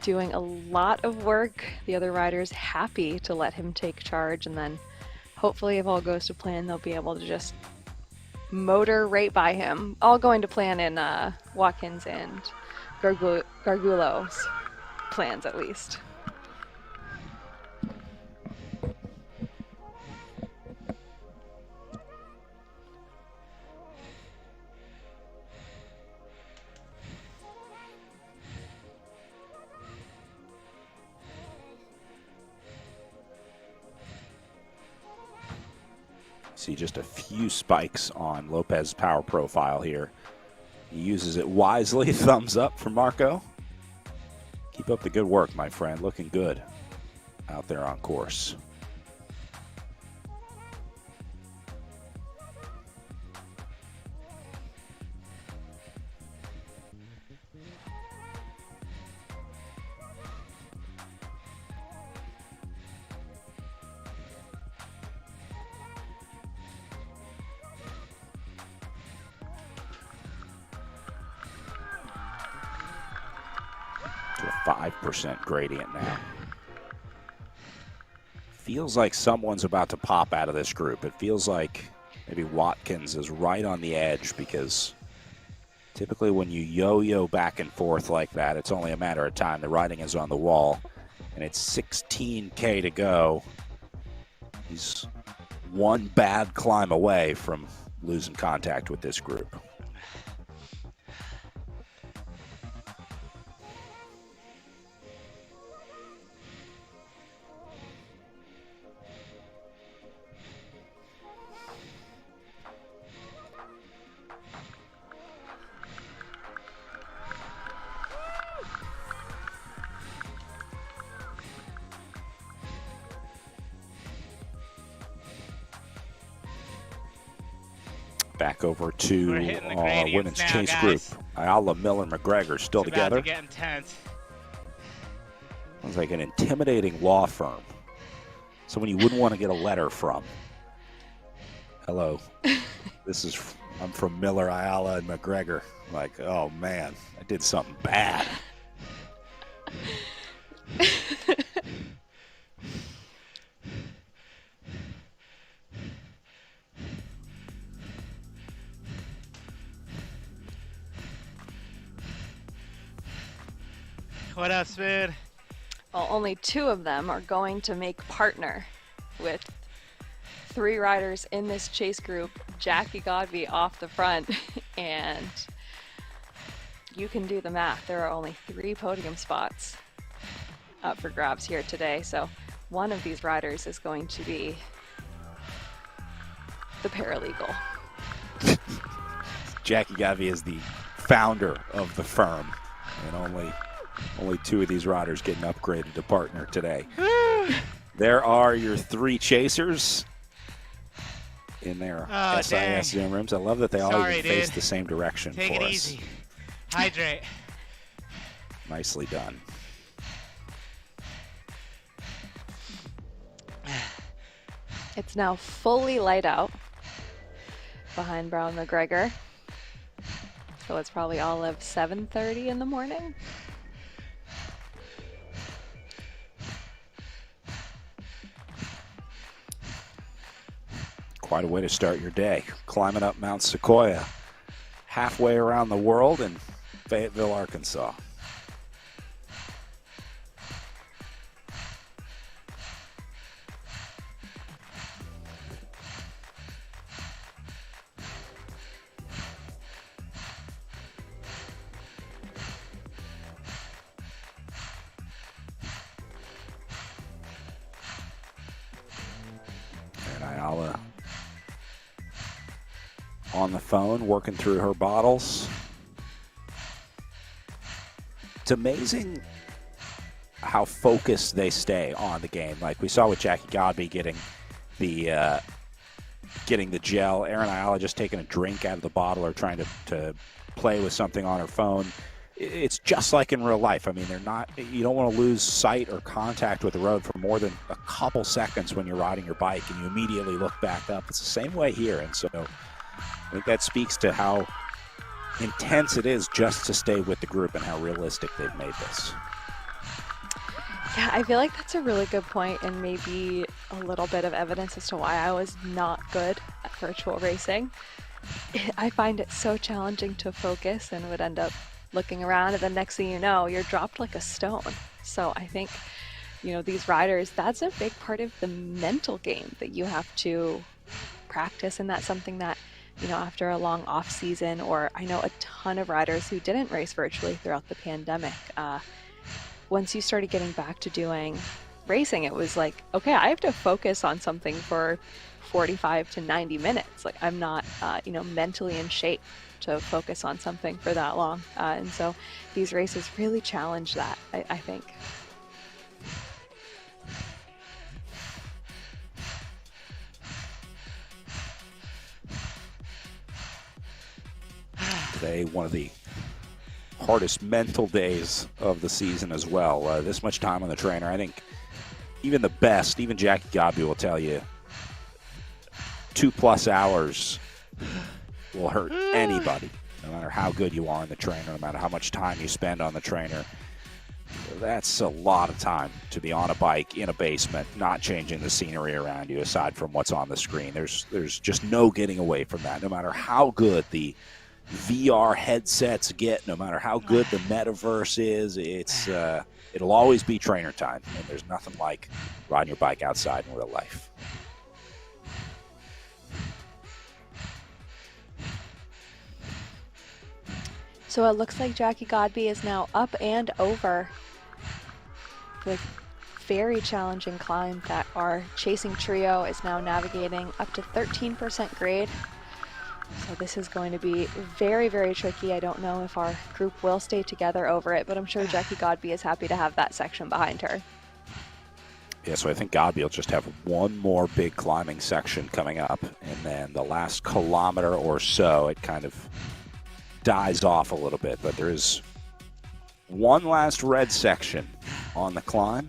doing a lot of work. The other riders happy to let him take charge, and then hopefully if all goes to plan, they'll be able to just motor right by him. All going to plan in Watkins and Gargulo's plans, at least. See just a few spikes on Lopez's power profile here. He uses it wisely. Thumbs up for Marco. Keep up the good work, my friend. Looking good out there on course. To a 5% gradient now. Feels like someone's about to pop out of this group. It feels like maybe Watkins is right on the edge, because typically when you yo-yo back and forth like that, it's only a matter of time. The writing is on the wall, and it's 16K to go. He's one bad climb away from losing contact with this group. Back over to We're hitting the our gradients women's now, chase guys. group. Ayala, Miller, McGregor still It's together. about to get intense. Sounds like an intimidating law firm. Someone you wouldn't want to get a letter from. Hello. I'm from Miller, Ayala, and McGregor. Like, oh man, I did something bad. What up, Spoon? Well, only two of them are going to make partner, with three riders in this chase group. Jackie Godby off the front, and you can do the math. There are only 3 podium spots up for grabs here today, so one of these riders is going to be the paralegal. Jackie Gavi is the founder of the firm, and only 2 of these riders getting upgraded to partner today. There are your 3 chasers in their Oh, SIS dang. Zoom rooms. I love that they all Sorry, even face dude. the same direction Take for it us. easy. Hydrate. Nicely done. It's now fully light out behind Brown McGregor. So it's probably all of 7:30 in the morning. Quite a way to start your day. Climbing up Mount Sequoia, halfway around the world in Fayetteville, Arkansas. And Ayala on the phone, working through her bottles. It's amazing how focused they stay on the game. Like we saw with Jackie Godby getting the gel. Erin Ayala just taking a drink out of the bottle or trying to play with something on her phone. It's just like in real life. I mean, you don't want to lose sight or contact with the road for more than a couple seconds when you're riding your bike and you immediately look back up. It's the same way here. And so I think that speaks to how intense it is just to stay with the group and how realistic they've made this. Yeah, I feel like that's a really good point and maybe a little bit of evidence as to why I was not good at virtual racing. I find it so challenging to focus and would end up looking around, and the next thing you know, you're dropped like a stone. So I think, these riders, that's a big part of the mental game that you have to practice, and that's something that, after a long off season, or I know a ton of riders who didn't race virtually throughout the pandemic, once you started getting back to doing racing, it was like, okay, I have to focus on something for 45 to 90 minutes. Like I'm not, mentally in shape to focus on something for that long. And so these races really challenge that, I think. Today, one of the hardest mental days of the season as well. This much time on the trainer. I think even the best, even Jackie Godby will tell you, 2+ hours will hurt anybody, no matter how good you are on the trainer, no matter how much time you spend on the trainer. That's a lot of time to be on a bike in a basement, not changing the scenery around you aside from what's on the screen. There's just no getting away from that, no matter how good the VR headsets get, no matter how good the metaverse is. It'll always be trainer time, and there's nothing like riding your bike outside in real life. So it looks like Jackie Godby is now up and over the very challenging climb that our chasing trio is now navigating, up to 13% grade. So this is going to be very, very tricky. I don't know if our group will stay together over it, but I'm sure Jackie Godby is happy to have that section behind her. Yeah, so I think Godby will just have one more big climbing section coming up, and then the last kilometer or so, it kind of dies off a little bit, but there is one last red section on the climb.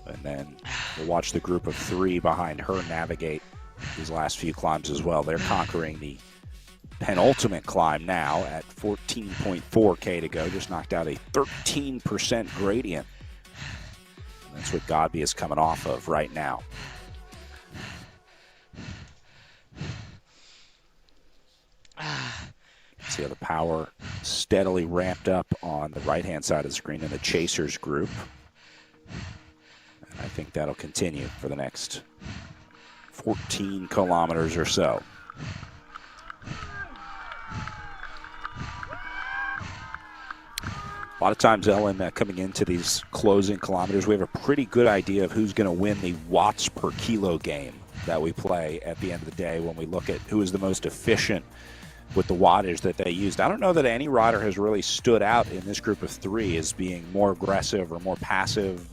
And then we'll watch the group of 3 behind her navigate these last few climbs as well. They're conquering the penultimate climb now at 14.4K to go. Just knocked out a 13% gradient. And that's what Godby is coming off of right now. See how the power steadily ramped up on the right-hand side of the screen in the Chasers group. And I think that'll continue for the next 14 kilometers or so. A lot of times, Ellen, coming into these closing kilometers, we have a pretty good idea of who's going to win the watts per kilo game that we play at the end of the day when we look at who is the most efficient with the wattage that they used. I don't know that any rider has really stood out in this group of 3 as being more aggressive or more passive.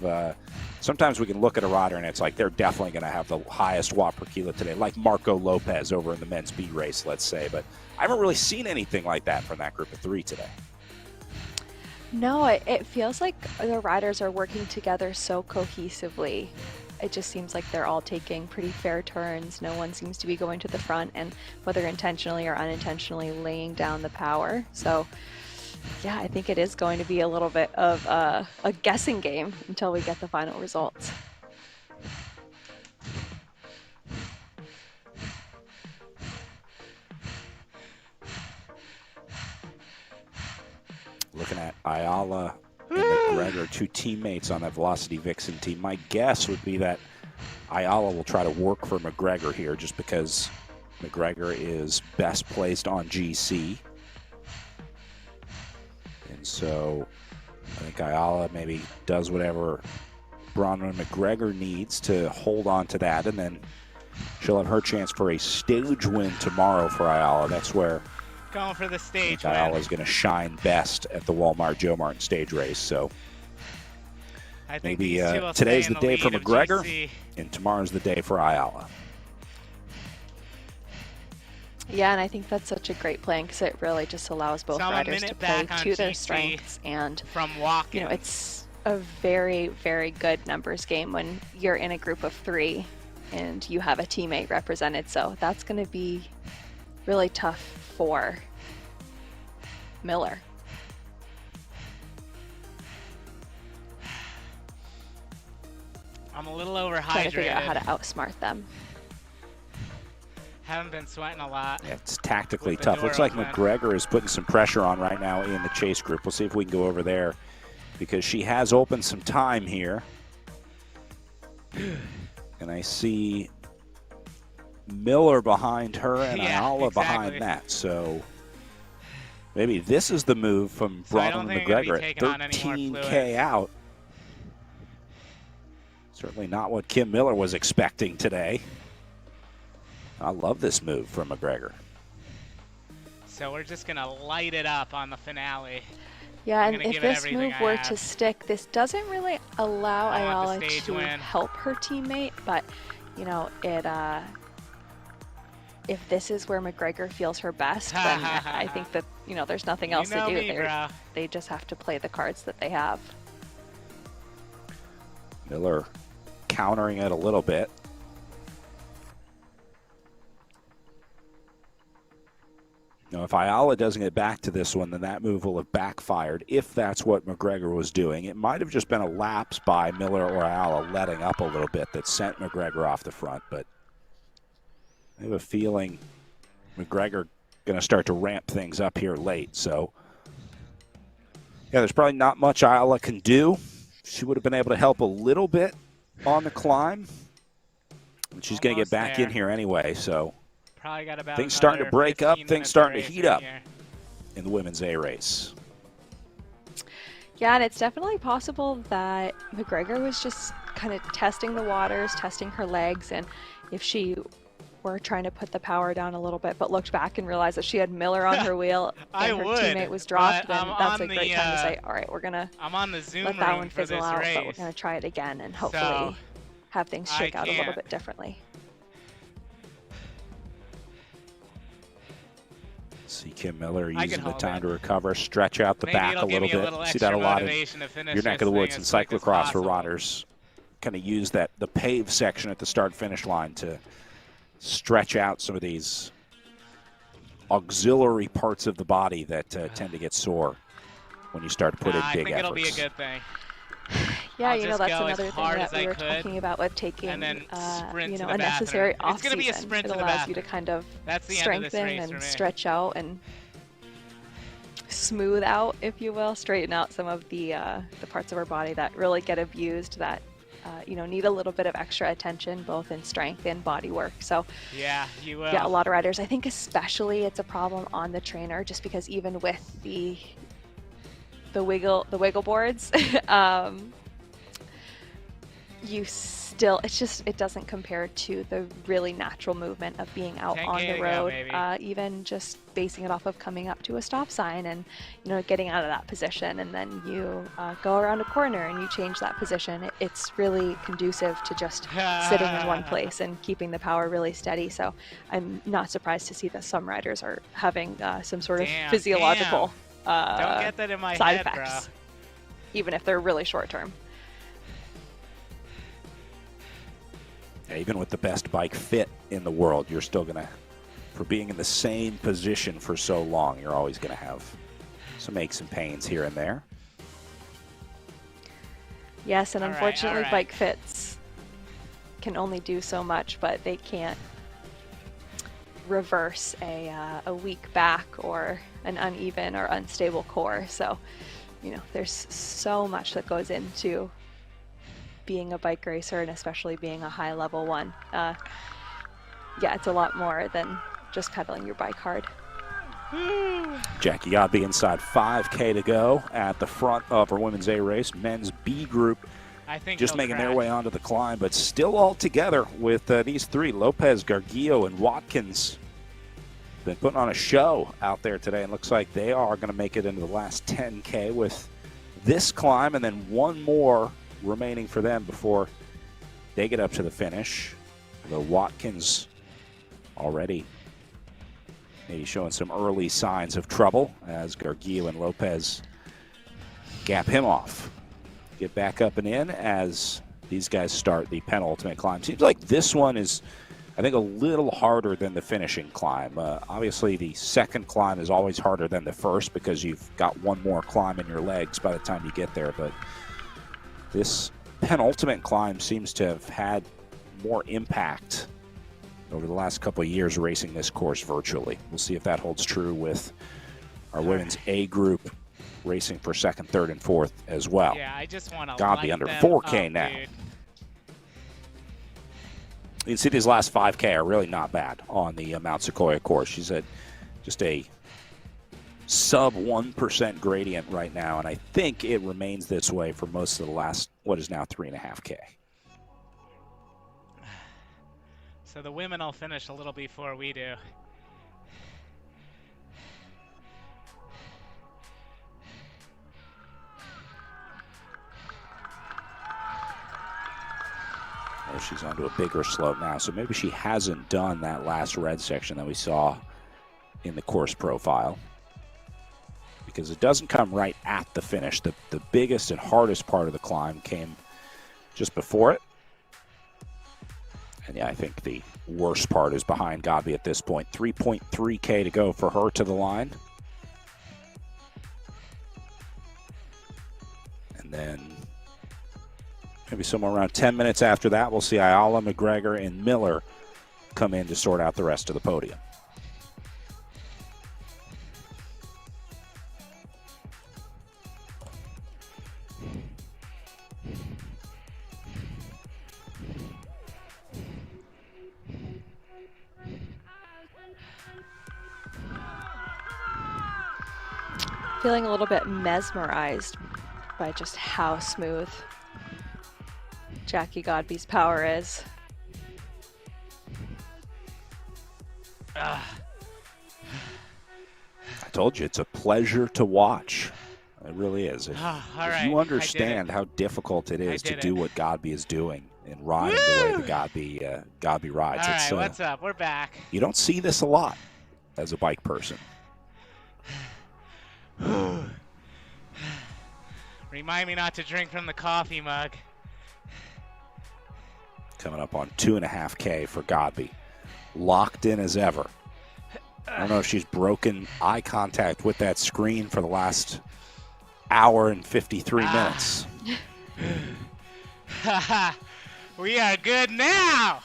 Sometimes we can look at a rider and it's like they're definitely going to have the highest watt per kilo today, like Marco Lopez over in the men's B race, let's say. But I haven't really seen anything like that from that group of 3 today. No, it feels like the riders are working together so cohesively. It just seems like they're all taking pretty fair turns. No one seems to be going to the front, and whether intentionally or unintentionally laying down the power. So yeah, I think it is going to be a little bit of a guessing game until we get the final results. Looking at Ayala and McGregor, 2 teammates on that Velocity Vixen team. My guess would be that Ayala will try to work for McGregor here just because McGregor is best placed on GC. And so I think Ayala maybe does whatever Bronwyn McGregor needs to hold on to that, and then she'll have her chance for a stage win tomorrow for Ayala. That's where Going for the stage I think Ayala win. is going to shine best at the Walmart Joe Martin stage race. So I think maybe these two will today's stay the in day for lead of McGregor, GC. and tomorrow's the day for Ayala. Yeah, and I think that's such a great plan because it really just allows both So I'm a riders to minute play back on to their GC strengths, and From walking. you know, it's a very, very good numbers game when you're in a group of 3 and you have a teammate represented. So that's going to be really tough for Miller. I'm a little Trying to figure out how to overhydrated. outsmart them. Haven't been sweating a lot. Yeah, it's tactically With the tough. door Looks like open. McGregor is putting some pressure on right now in the chase group. We'll see if we can go over there because she has opened some time here. And I see Miller behind her and Yeah, Ayala exactly. behind that. So maybe this is the move from So I Bronwyn don't think I'm gonna be McGregor at taking on any more 13K fluid. out. Certainly not what Kim Miller was expecting today. I love this move from McGregor. So we're just going to light it up on the finale. Yeah, I'm and gonna if give it this everything move I were have. to stick, this doesn't really allow I want Ayala the stage to win. help her teammate, but you know, it if this is where McGregor feels her best, then I think that, you know, there's nothing else You know to do. me, bro. They just have to play the cards that they have. Miller countering it a little bit. Now, if Ayala doesn't get back to this one, then that move will have backfired if that's what McGregor was doing. It might have just been a lapse by Miller or Ayala letting up a little bit that sent McGregor off the front, but I have a feeling McGregor going to start to ramp things up here late. So, yeah, there's probably not much Ayala can do. She would have been able to help a little bit on the climb, and she's going to get Almost back there. in here anyway. So Probably got about things starting to another break up, 15 things minutes starting to of heat racing up here. in the women's A race. Yeah, and it's definitely possible that McGregor was just kind of testing the waters, testing her legs, and if she were trying to put the power down a little bit, but looked back and realized that she had Miller on her wheel I and her would, teammate was dropped, but then I'm that's on a great the, time to say, all right, we're gonna I'm on the Zoom let that room one for fizzle this out, race. but we're gonna try it again and hopefully So, have things shake I out a little can't. bit differently. See Kim Miller I using can the hold time it. to recover, stretch out the Maybe back a it'll give little me a bit. little See that a extra lot in motivation to finish your neck this of the thing woods in as quick as cyclocross for possible. riders. Kind of use the paved section at the start-finish line to stretch out some of these auxiliary parts of the body that tend to get sore when you start to put in I big think it'll efforts. be a good thing. Yeah, I'll you know, just that's go as another thing hard that as I we were could, talking about with taking, and then sprint you to know, the a necessary bathroom. It's gonna be a off-season. sprint It to the allows you to bathroom. kind of That's the end of this strengthen race and for me. stretch out and smooth out, if you will, straighten out some of the parts of our body that really get abused, that you know, need a little bit of extra attention, both in strength and body work. So Yeah, you will. yeah, a lot of riders, I think especially it's a problem on the trainer, just because even with the wiggle boards, you still, it doesn't compare to the really natural movement of being out 10K on to the go, road, baby. even just basing it off of coming up to a stop sign and, getting out of that position, and then you go around a corner and you change that position. It's really conducive to just sitting in one place and keeping the power really steady. So I'm not surprised to see that some riders are having some sort of Damn, physiological Don't get that in my side head, effects, even if they're really short term. Even with the best bike fit in the world, you're still going to, for being in the same position for so long, you're always going to have some aches and pains here and there. Yes, and All right, unfortunately, all right. bike fits can only do so much, but they can't reverse a weak back or an uneven or unstable core. So, there's so much that goes into being a bike racer, and especially being a high level one. Yeah, it's a lot more than just pedaling your bike hard. Jackie Godby inside 5K to go at the front of her women's A race. Men's B group I think just he'll making their crash. way onto the climb, but still all together with these three, Lopez, Gargillo, and Watkins. Been putting on a show out there today, and looks like they are going to make it into the last 10K with this climb, and then one more remaining for them before they get up to the finish. The Watkins already maybe showing some early signs of trouble as Gargillo and Lopez gap him off. Get back up and in as these guys start the penultimate climb. Seems like this one is, I think, a little harder than the finishing climb. Obviously, the second climb is always harder than the first because you've got one more climb in your legs by the time you get there. But this penultimate climb seems to have had more impact over the last couple of years racing this course virtually. We'll see if that holds true with our women's A group racing for second, third, and fourth as well. Yeah, I just want to Godby under 4K now. Dude. You can see these last 5K are really not bad on the Mount Sequoia course. She's at just a sub 1% gradient right now, and I think it remains this way for most of the last, what is now 3.5K. So the women will finish a little before we do. Oh, she's onto a bigger slope now, so maybe she hasn't done that last red section that we saw in the course profile, because it doesn't come right at the finish. The biggest and hardest part of the climb came just before it. And yeah, I think the worst part is behind Godby at this point. 3.3K to go for her to the line. And then maybe somewhere around 10 minutes after that, we'll see Ayala, McGregor, and Miller come in to sort out the rest of the podium. Feeling a little bit mesmerized by just how smooth Jackie Godby's power is. I told you, it's a pleasure to watch. It really is. If, All if right, you understand how difficult it is to do what Godby is doing and riding the way that Godby rides, All it's, right, what's up? We're back. you don't see this a lot as a bike person. Remind me not to drink from the coffee mug. Coming up on 2.5K for Godby. Locked in as ever. I don't know if she's broken eye contact with that screen for the last hour and 53 minutes. We are good now.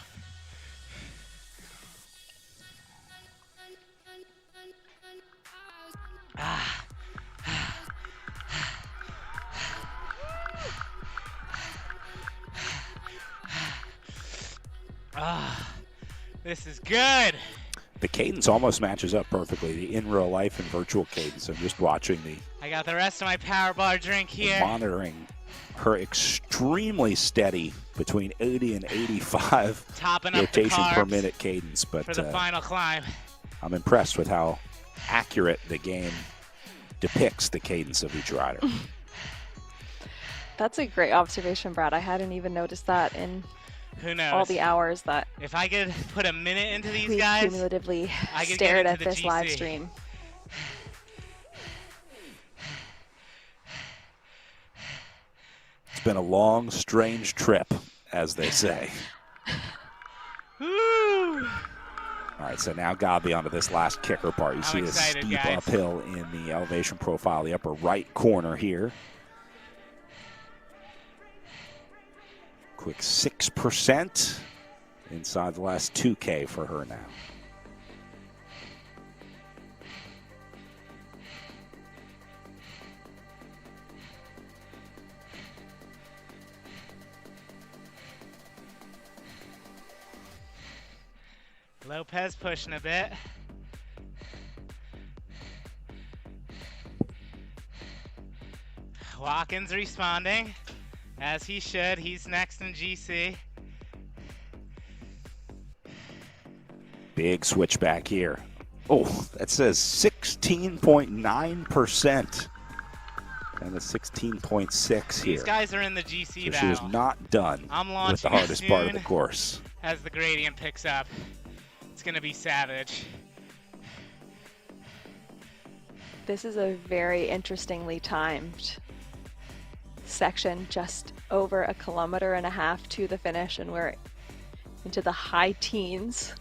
This is good. The cadence almost matches up perfectly, the in real life and virtual cadence. I'm just watching the I got the rest of my power bar drink here. monitoring her extremely steady between 80 and 85 Topping up the rotation per carbs minute cadence. But for the final climb. I'm impressed with how accurate the game depicts the cadence of each rider. That's a great observation, Brad. I hadn't even noticed that in Who knows? all the hours that If I could put a minute into these we guys, cumulatively I could stared get at into the this live GC. stream. It's been a long, strange trip, as they say. Woo! All right, so now Gabi onto this last kicker part. You see this excited, steep guys. uphill in the elevation profile, the upper right corner here. Quick 6% inside the last 2K for her now. Lopez pushing a bit. Watkins responding, as he should. He's next in GC. Big switchback here. Oh, that says 16.9%. And the 16.6 here. These guys are in the GC So she battle. was not done I'm with launching the hardest part of the soon course. as the gradient picks up. It's going to be savage. This is a very interestingly timed section, just over 1.5 kilometers to the finish, and we're into the high teens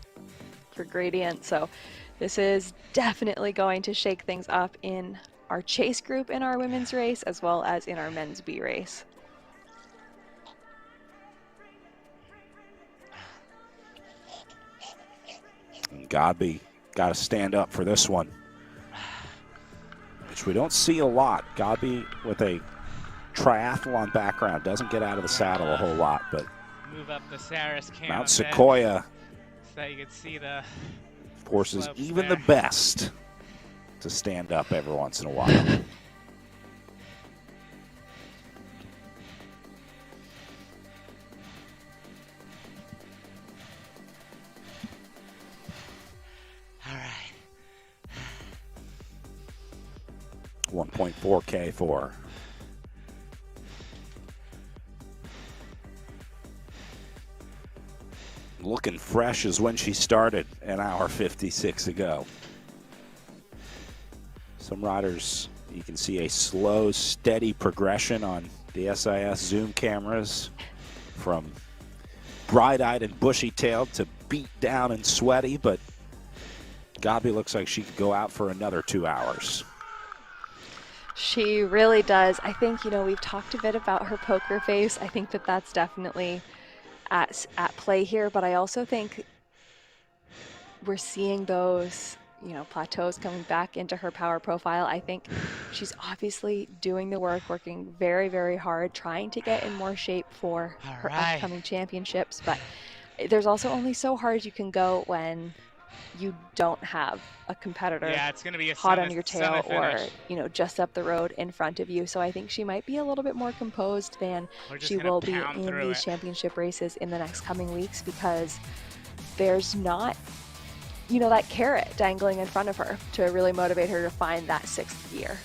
for gradient. So this is definitely going to shake things up in our chase group in our women's race, as well as in our men's B race. And Gabi got to stand up for this one, which we don't see a lot. Gabi with a triathlon background doesn't get out of the saddle a whole lot, but Move up the Saris cam Mount a bit Sequoia so that you can see the forces slopes even there. the best to stand up every once in a while. All right. 1.4K for her. Looking fresh as when she started an hour 56 ago. Some riders, you can see a slow, steady progression on the SIS zoom cameras from bright-eyed and bushy-tailed to beat down and sweaty, but Gabi looks like she could go out for another 2 hours. She really does. I think, we've talked a bit about her poker face. I think that that's definitely at play here, but I also think we're seeing those, plateaus coming back into her power profile. I think she's obviously doing the work, working very, very hard, trying to get in more shape for her upcoming championships, but there's also only so hard you can go when you don't have a competitor It's going to be a hot on your tail or, finish. just up the road in front of you. So I think she might be a little bit more composed than she will be in these championship races in the next coming weeks, because there's not, that carrot dangling in front of her to really motivate her to find that 6th gear.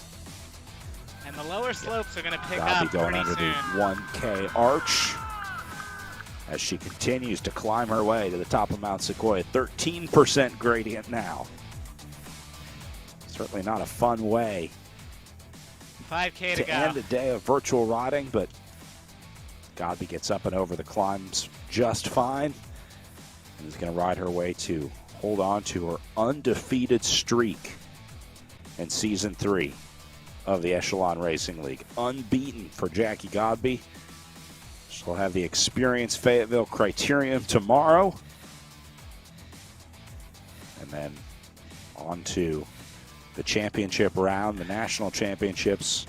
And the lower slopes are going to pick Gabi up going pretty under soon. the 1K arch as she continues to climb her way to the top of Mount Sequoia. 13% gradient now. Certainly not a fun way 5K to to go. end a day of virtual riding, but Gabi gets up and over the climbs just fine and is going to ride her way to hold on to her undefeated streak in Season 3 of the Echelon Racing League. Unbeaten for Jackie Gabi. She'll have the Experience Fayetteville Criterium tomorrow. And then on to the championship round, the national championships,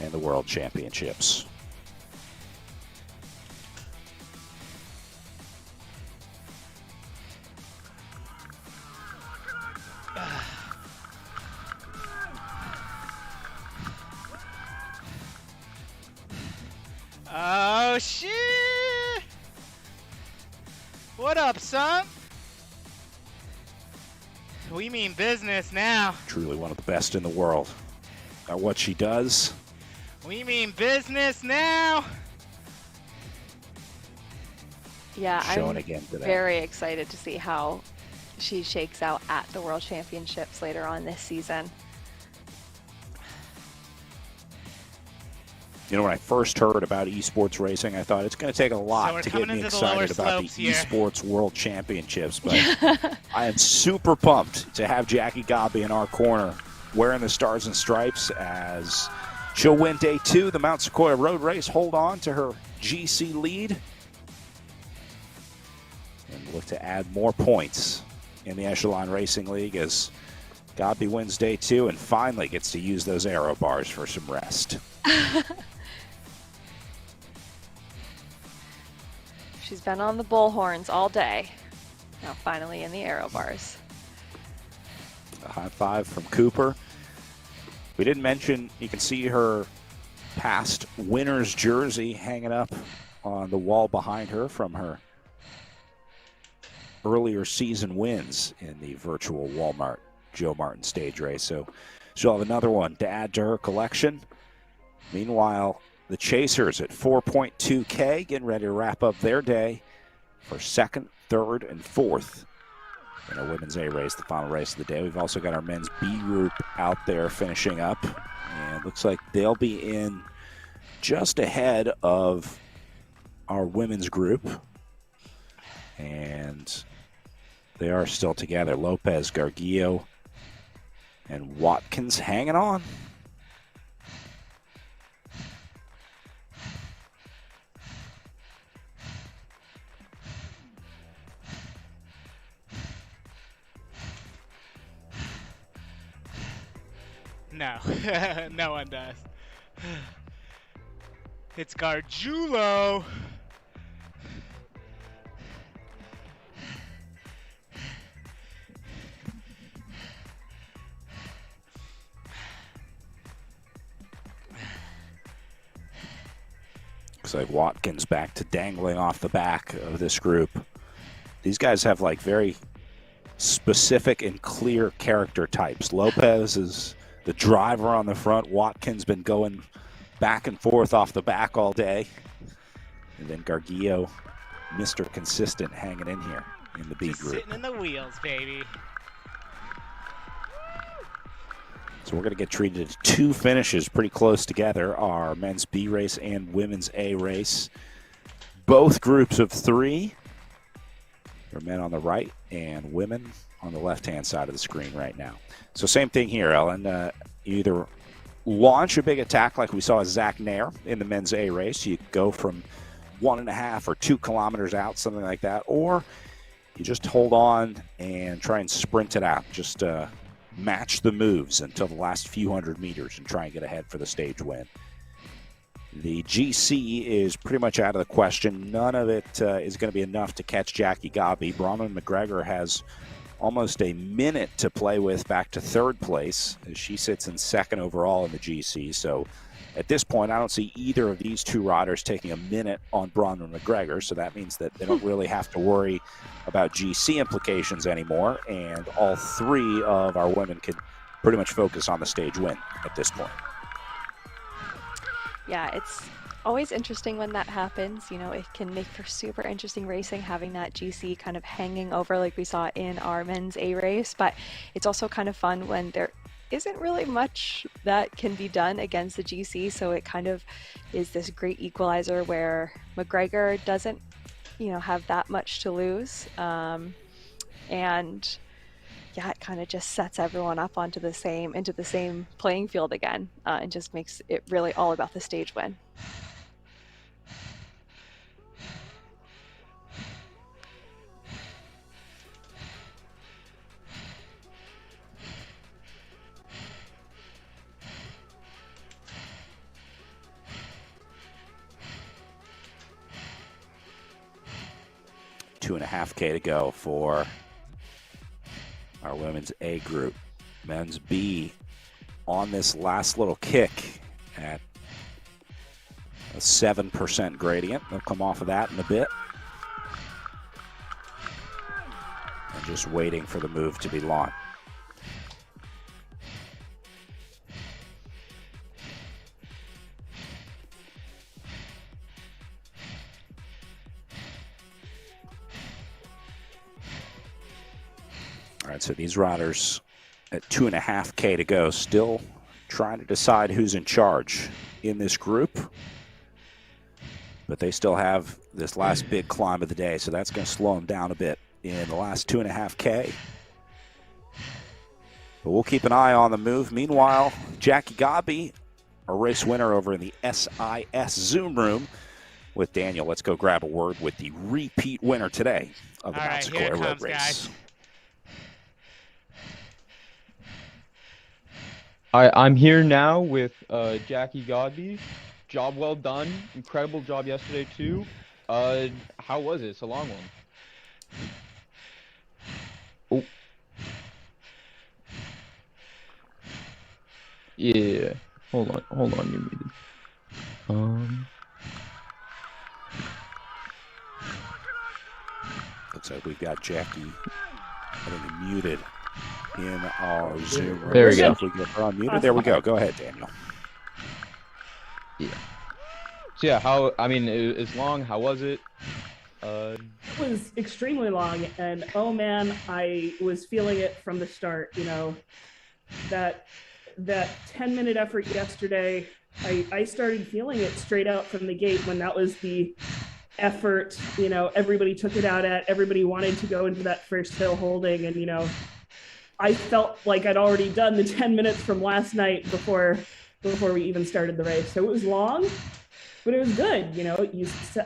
and the world championships. Oh, shit! What up, son? We mean business now. Truly one of the best in the world at what she does. We mean business now. Yeah, Showing I'm again today. very excited to see how she shakes out at the World Championships later on this season. You know, when I first heard about esports racing, I thought it's going to take a lot we're to coming get me into the lower excited about the slopes here. esports world championships. But I am super pumped to have Jackie Gobby in our corner wearing the stars and stripes as she'll win day 2, the Mount Sequoia Road Race, hold on to her GC lead, and look to add more points in the Echelon Racing League as Gobby wins day 2 and finally gets to use those aero bars for some rest. She's been on the bullhorns all day. Now finally in the aero bars. A high five from Cooper. We didn't mention, you can see her past winner's jersey hanging up on the wall behind her from her earlier season wins in the virtual Walmart Joe Martin stage race. So she'll have another one to add to her collection. Meanwhile, the Chasers at 4.2K getting ready to wrap up their day for 2nd, 3rd, and 4th in our women's A race, the final race of the day. We've also got our men's B group out there finishing up, and looks like they'll be in just ahead of our women's group, and they are still together. Lopez, Gargillo, and Watkins hanging on. No, no one does. It's Gargiulo. Looks like Watkins back to dangling off the back of this group. These guys have like very specific and clear character types. Lopez is the driver on the front. Watkins been going back and forth off the back all day. And then Gargillo, Mr. Consistent, hanging in here in the B Just group. sitting in the wheels, baby. So we're going to get treated to 2 finishes pretty close together, our men's B race and women's A race. Both groups of 3. For men on the right and women on the left-hand side of the screen right now. So same thing here, Ellen. You either launch a big attack like we saw with Zach Nair in the men's A race. You go from 1.5 or 2 kilometers out, something like that. Or you just hold on and try and sprint it out. Just match the moves until the last few hundred meters and try and get ahead for the stage win. The GC is pretty much out of the question. None of it is going to be enough to catch Jackie Gobby. Bronwyn McGregor has almost a minute to play with back to 3rd place as she sits in 2nd overall in the GC. So at this point, I don't see either of these 2 riders taking a minute on Bronwyn McGregor. So that means that they don't really have to worry about GC implications anymore. And all 3 of our women can pretty much focus on the stage win at this point. Yeah, it's always interesting when that happens. You know, it can make for super interesting racing having that GC kind of hanging over like we saw in our men's A race, but it's also kind of fun when there isn't really much that can be done against the GC, so it kind of is this great equalizer where McGregor doesn't, you know, have that much to lose, and yeah, it kind of just sets everyone up into the same playing field again, and just makes it really all about the stage win. $2.5K to go for our women's A group. Men's B on this last little kick at A 7% gradient. They'll come off of that in a bit. And just waiting for the move to be launched. All right, so these riders at 2.5K to go, still trying to decide who's in charge in this group. But they still have this last big climb of the day, so that's going to slow them down a bit in the last 2.5K. But we'll keep an eye on the move. Meanwhile, Jackie Godby, a race winner over in the SIS Zoom room with Daniel. Let's go grab a word with the repeat winner today of the Mount Sequoia Road Race. Guys. I'm here now with Jackie Godby. Job well done. Incredible job yesterday, too. How was it? It's a long one. Oh. Yeah. Hold on, you're muted. Looks like we've got Jackie, I think, muted in our Zoom room. There we go. If we get her unmuted. There we go. Go ahead, Daniel. Yeah. So yeah, it's long. How was it? It was extremely long, and oh man, I was feeling it from the start. You know, that 10-minute effort yesterday, I started feeling it straight out from the gate when that was the effort. You know, everybody took it out at. Everybody wanted to go into that first hill holding, and you know, I felt like I'd already done the 10 minutes from last night before we even started the race. So it was long, but it was good. You know,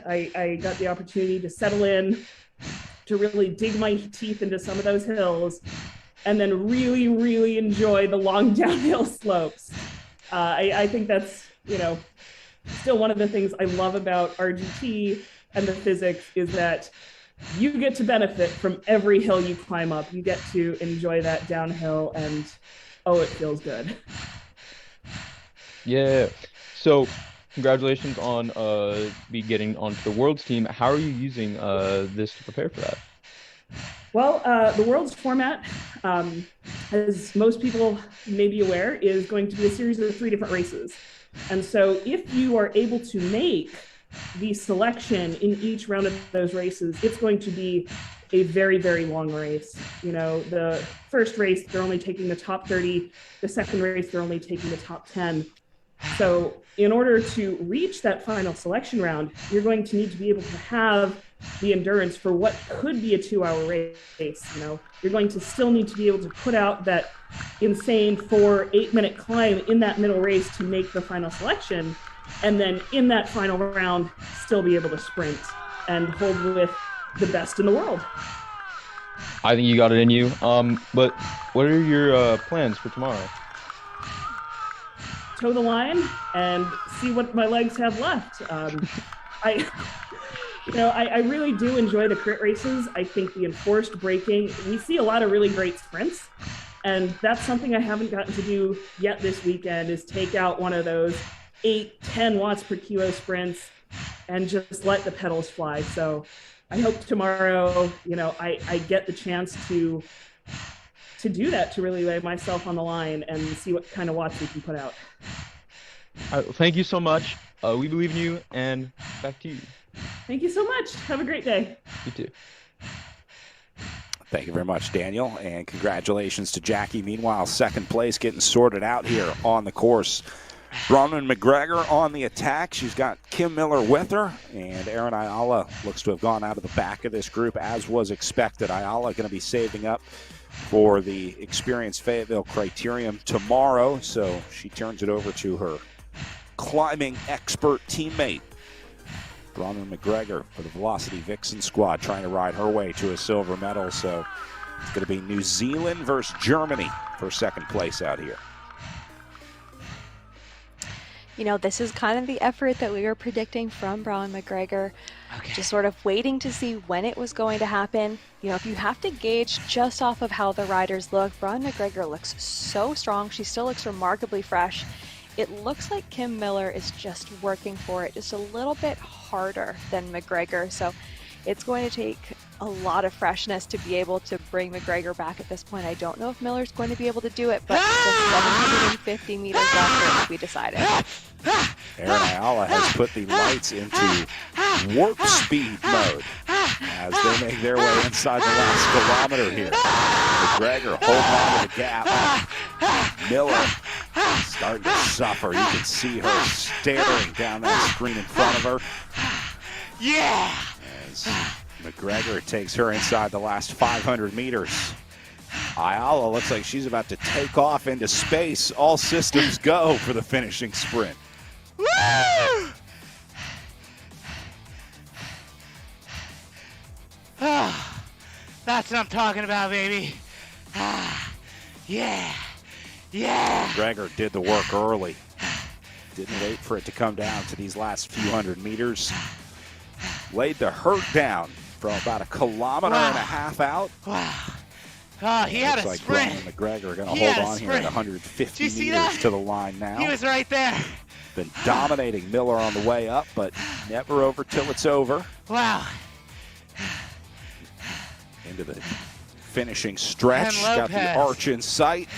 I got the opportunity to settle in, to really dig my teeth into some of those hills, and then really, really enjoy the long downhill slopes. I think that's, you know, still one of the things I love about RGT and the physics is that you get to benefit from every hill you climb up. You get to enjoy that downhill, and oh, it feels good. Yeah. So, congratulations on getting onto the Worlds team. How are you using this to prepare for that? Well, the Worlds format, as most people may be aware, is going to be a series of 3 different races. And so if you are able to make the selection in each round of those races, it's going to be a very, very long race. You know, the first race, they're only taking the top 30. The second race, they're only taking the top 10. So in order to reach that final selection round, you're going to need to be able to have the endurance for what could be a 2-hour race. You know, you're going to still need to be able to put out that insane 4-8-minute climb in that middle race to make the final selection. And then in that final round, still be able to sprint and hold with the best in the world. I think you got it in you. But what are your plans for tomorrow? Toe the line and see what my legs have left. I really do enjoy the crit races. I think the enforced braking, we see a lot of really great sprints. And that's something I haven't gotten to do yet this weekend, is take out one of those 8-10 watts per kilo sprints and just let the pedals fly. So I hope tomorrow, you know, I get the chance to do that, to really lay myself on the line and see what kind of watts we can put out. All right, thank you so much. We believe in you, and back to you. Thank you so much. Have a great day. You too. Thank you very much, Daniel, and congratulations to Jackie. Meanwhile, second place getting sorted out here on the course. Bronwyn McGregor on the attack. She's got Kim Miller with her, and Aaron Ayala looks to have gone out of the back of this group, as was expected. Ayala going to be saving up for the Experience Fayetteville Criterium tomorrow, so she turns it over to her climbing expert teammate, Bronwyn McGregor, for the Velocity Vixen squad, trying to ride her way to a silver medal. So it's going to be New Zealand versus Germany for second place out here. You know, this is kind of the effort that we were predicting from Bronwyn McGregor. Okay. Just sort of waiting to see when it was going to happen. You know, if you have to gauge just off of how the riders look, Bronwyn McGregor looks so strong. She still looks remarkably fresh. It looks like Kim Miller is just working for it just a little bit harder than McGregor. So it's going to take a lot of freshness to be able to bring McGregor back at this point. I don't know if Miller's going to be able to do it, but just 750 meters left, it will be decided. Aaron Ayala has put the lights into warp speed mode as they make their way inside the last kilometer here. McGregor holding on to the gap. Miller starting to suffer. You can see her staring down that screen in front of her. Yeah! As McGregor takes her inside the last 500 meters. Ayala looks like she's about to take off into space. All systems go for the finishing sprint. Woo! Ah, that's what I'm talking about, baby. Ah, yeah, yeah. McGregor did the work early. Didn't wait for it to come down to these last few hundred meters. Laid the hurt down from about a kilometer and a half out. Wow. Oh, he had a like sprint. Brian McGregor going He to had hold a on here at sprint. 150 Did you see meters that? to the line now. He was right there. Been dominating Miller on the way up, but never over till it's over. Wow. Into the finishing stretch. And Got the Lopez. arch in sight.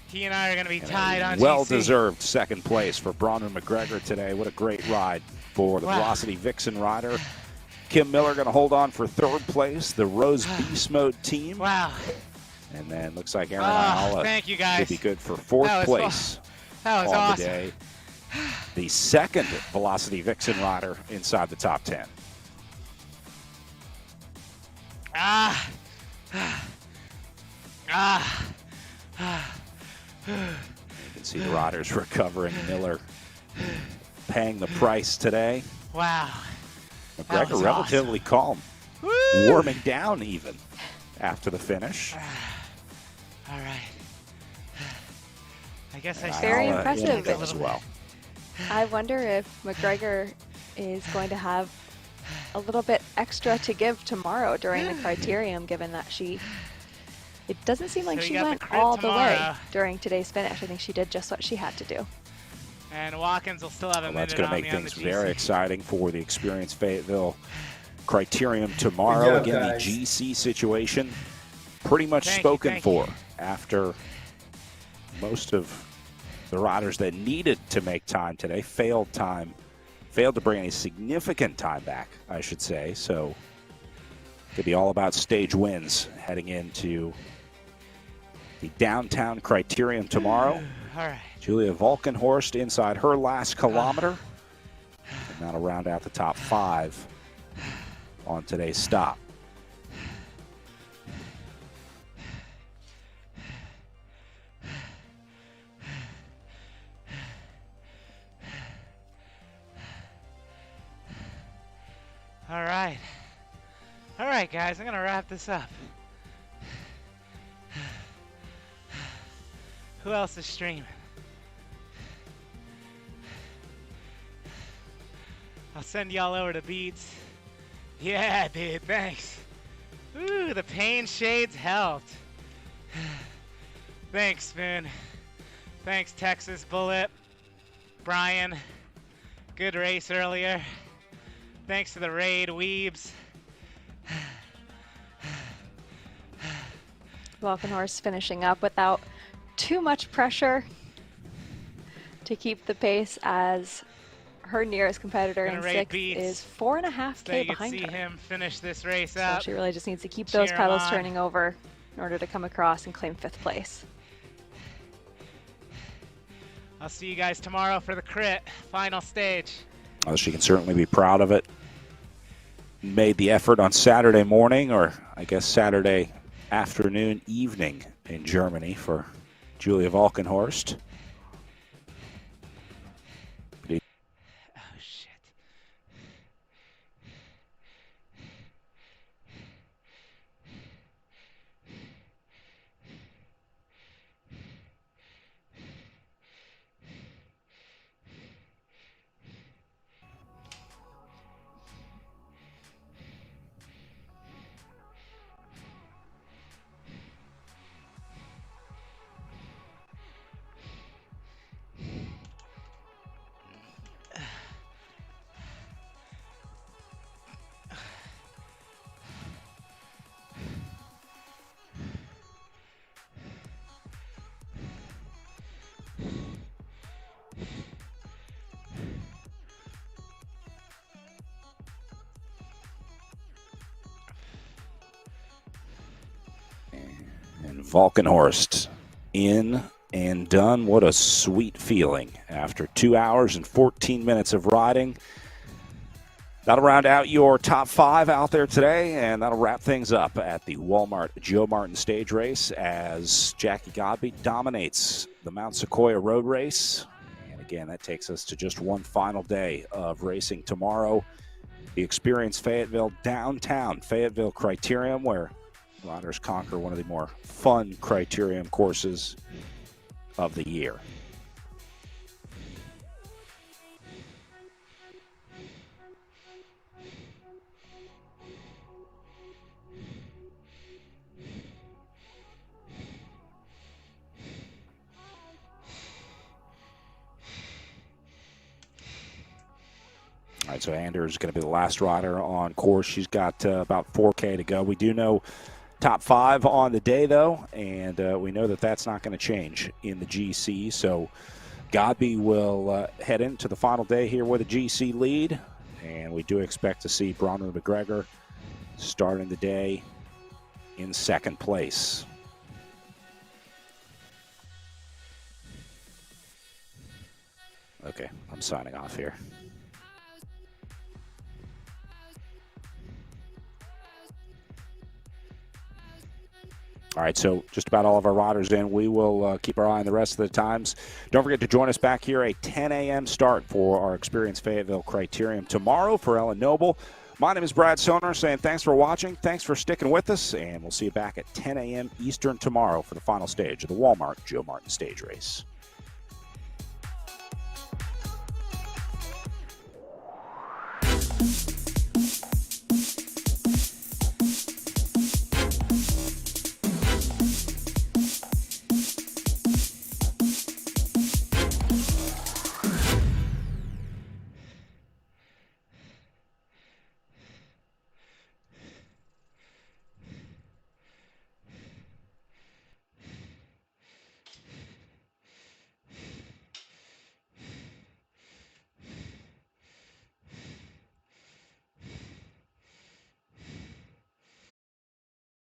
He and I are going to be And tied a on well-deserved second place for Bronwyn McGregor today. What a great ride for the Wow. Velocity Vixen rider. Kim Miller going to hold on for third place. The Rose Beast Mode team. Wow. And then looks like Aaron Oh, Ayala thank you, will guys. be good for fourth That was place That was on awesome. the day. The second Velocity Vixen rider inside the top 10. Ah. Ah. You can see the riders recovering. Miller paying the price today. Wow. That McGregor was relatively calm. Woo! Warming down even after the finish. All right. I guess I And should Very Ayala impressive. in as well. I wonder if McGregor is going to have a little bit extra to give tomorrow during the criterium, given that it doesn't seem like So you she got the went crit all the way tomorrow. during today's finish. I think she did just what she had to do. And Watkins will still have a Well, minute that's going on to me make on the things very GC. exciting for the Experience Fayetteville Criterium tomorrow. Good job, Again, guys. the GC situation pretty much Thank you, spoken thank for you. after most of the riders that needed to make time today failed to bring any significant time back, I should say. So it could be all about stage wins heading into the downtown Criterium tomorrow. All right. Julia Valkenhorst inside her last kilometer. And that'll round out the top 5 on today's stop. All right. All right, guys, I'm going to wrap this up. Who else is streaming? I'll send y'all over to Beats. Yeah, dude, thanks. Ooh, the pain shades helped. Thanks, Spoon. Thanks, Texas Bullet. Brian. Good race earlier. Thanks to the raid Weebs. Valkenhorst finishing up without too much pressure to keep the pace, as her nearest competitor Gonna in rate sixth Beats is so 4.5K you can behind see her. him finish this race So up. she really just needs to keep Cheer those him pedals on. turning over in order to come across and claim 5th place. I'll see you guys tomorrow for the crit final stage. Well, she can certainly be proud of it. Made the effort on Saturday morning, or I guess Saturday afternoon, evening in Germany for Julia Valkenhorst. Oh shit. Falkenhorst in and done. What a sweet feeling after 2 hours and 14 minutes of riding. That'll round out your top 5 out there today, and that'll wrap things up at the Walmart Joe Martin Stage Race as Jackie Godby dominates the Mount Sequoia Road Race. And again, that takes us to just one final day of racing tomorrow. The Experience Fayetteville Downtown Fayetteville Criterium, where riders conquer one of the more fun criterium courses of the year. All right, so Anders is going to be the last rider on course. She's got about 4K to go. We do know top 5 on the day, though, and we know that that's not going to change in the GC. So Godby will head into the final day here with a GC lead, and we do expect to see Bronwyn McGregor starting the day in second place. Okay, I'm signing off here. All right, so just about all of our riders in. We will keep our eye on the rest of the times. Don't forget to join us back here at 10 a.m. start for our Experience Fayetteville Criterium tomorrow for Ellen Noble. My name is Brad Soner saying thanks for watching, thanks for sticking with us, and we'll see you back at 10 a.m. Eastern tomorrow for the final stage of the Walmart Joe Martin Stage Race.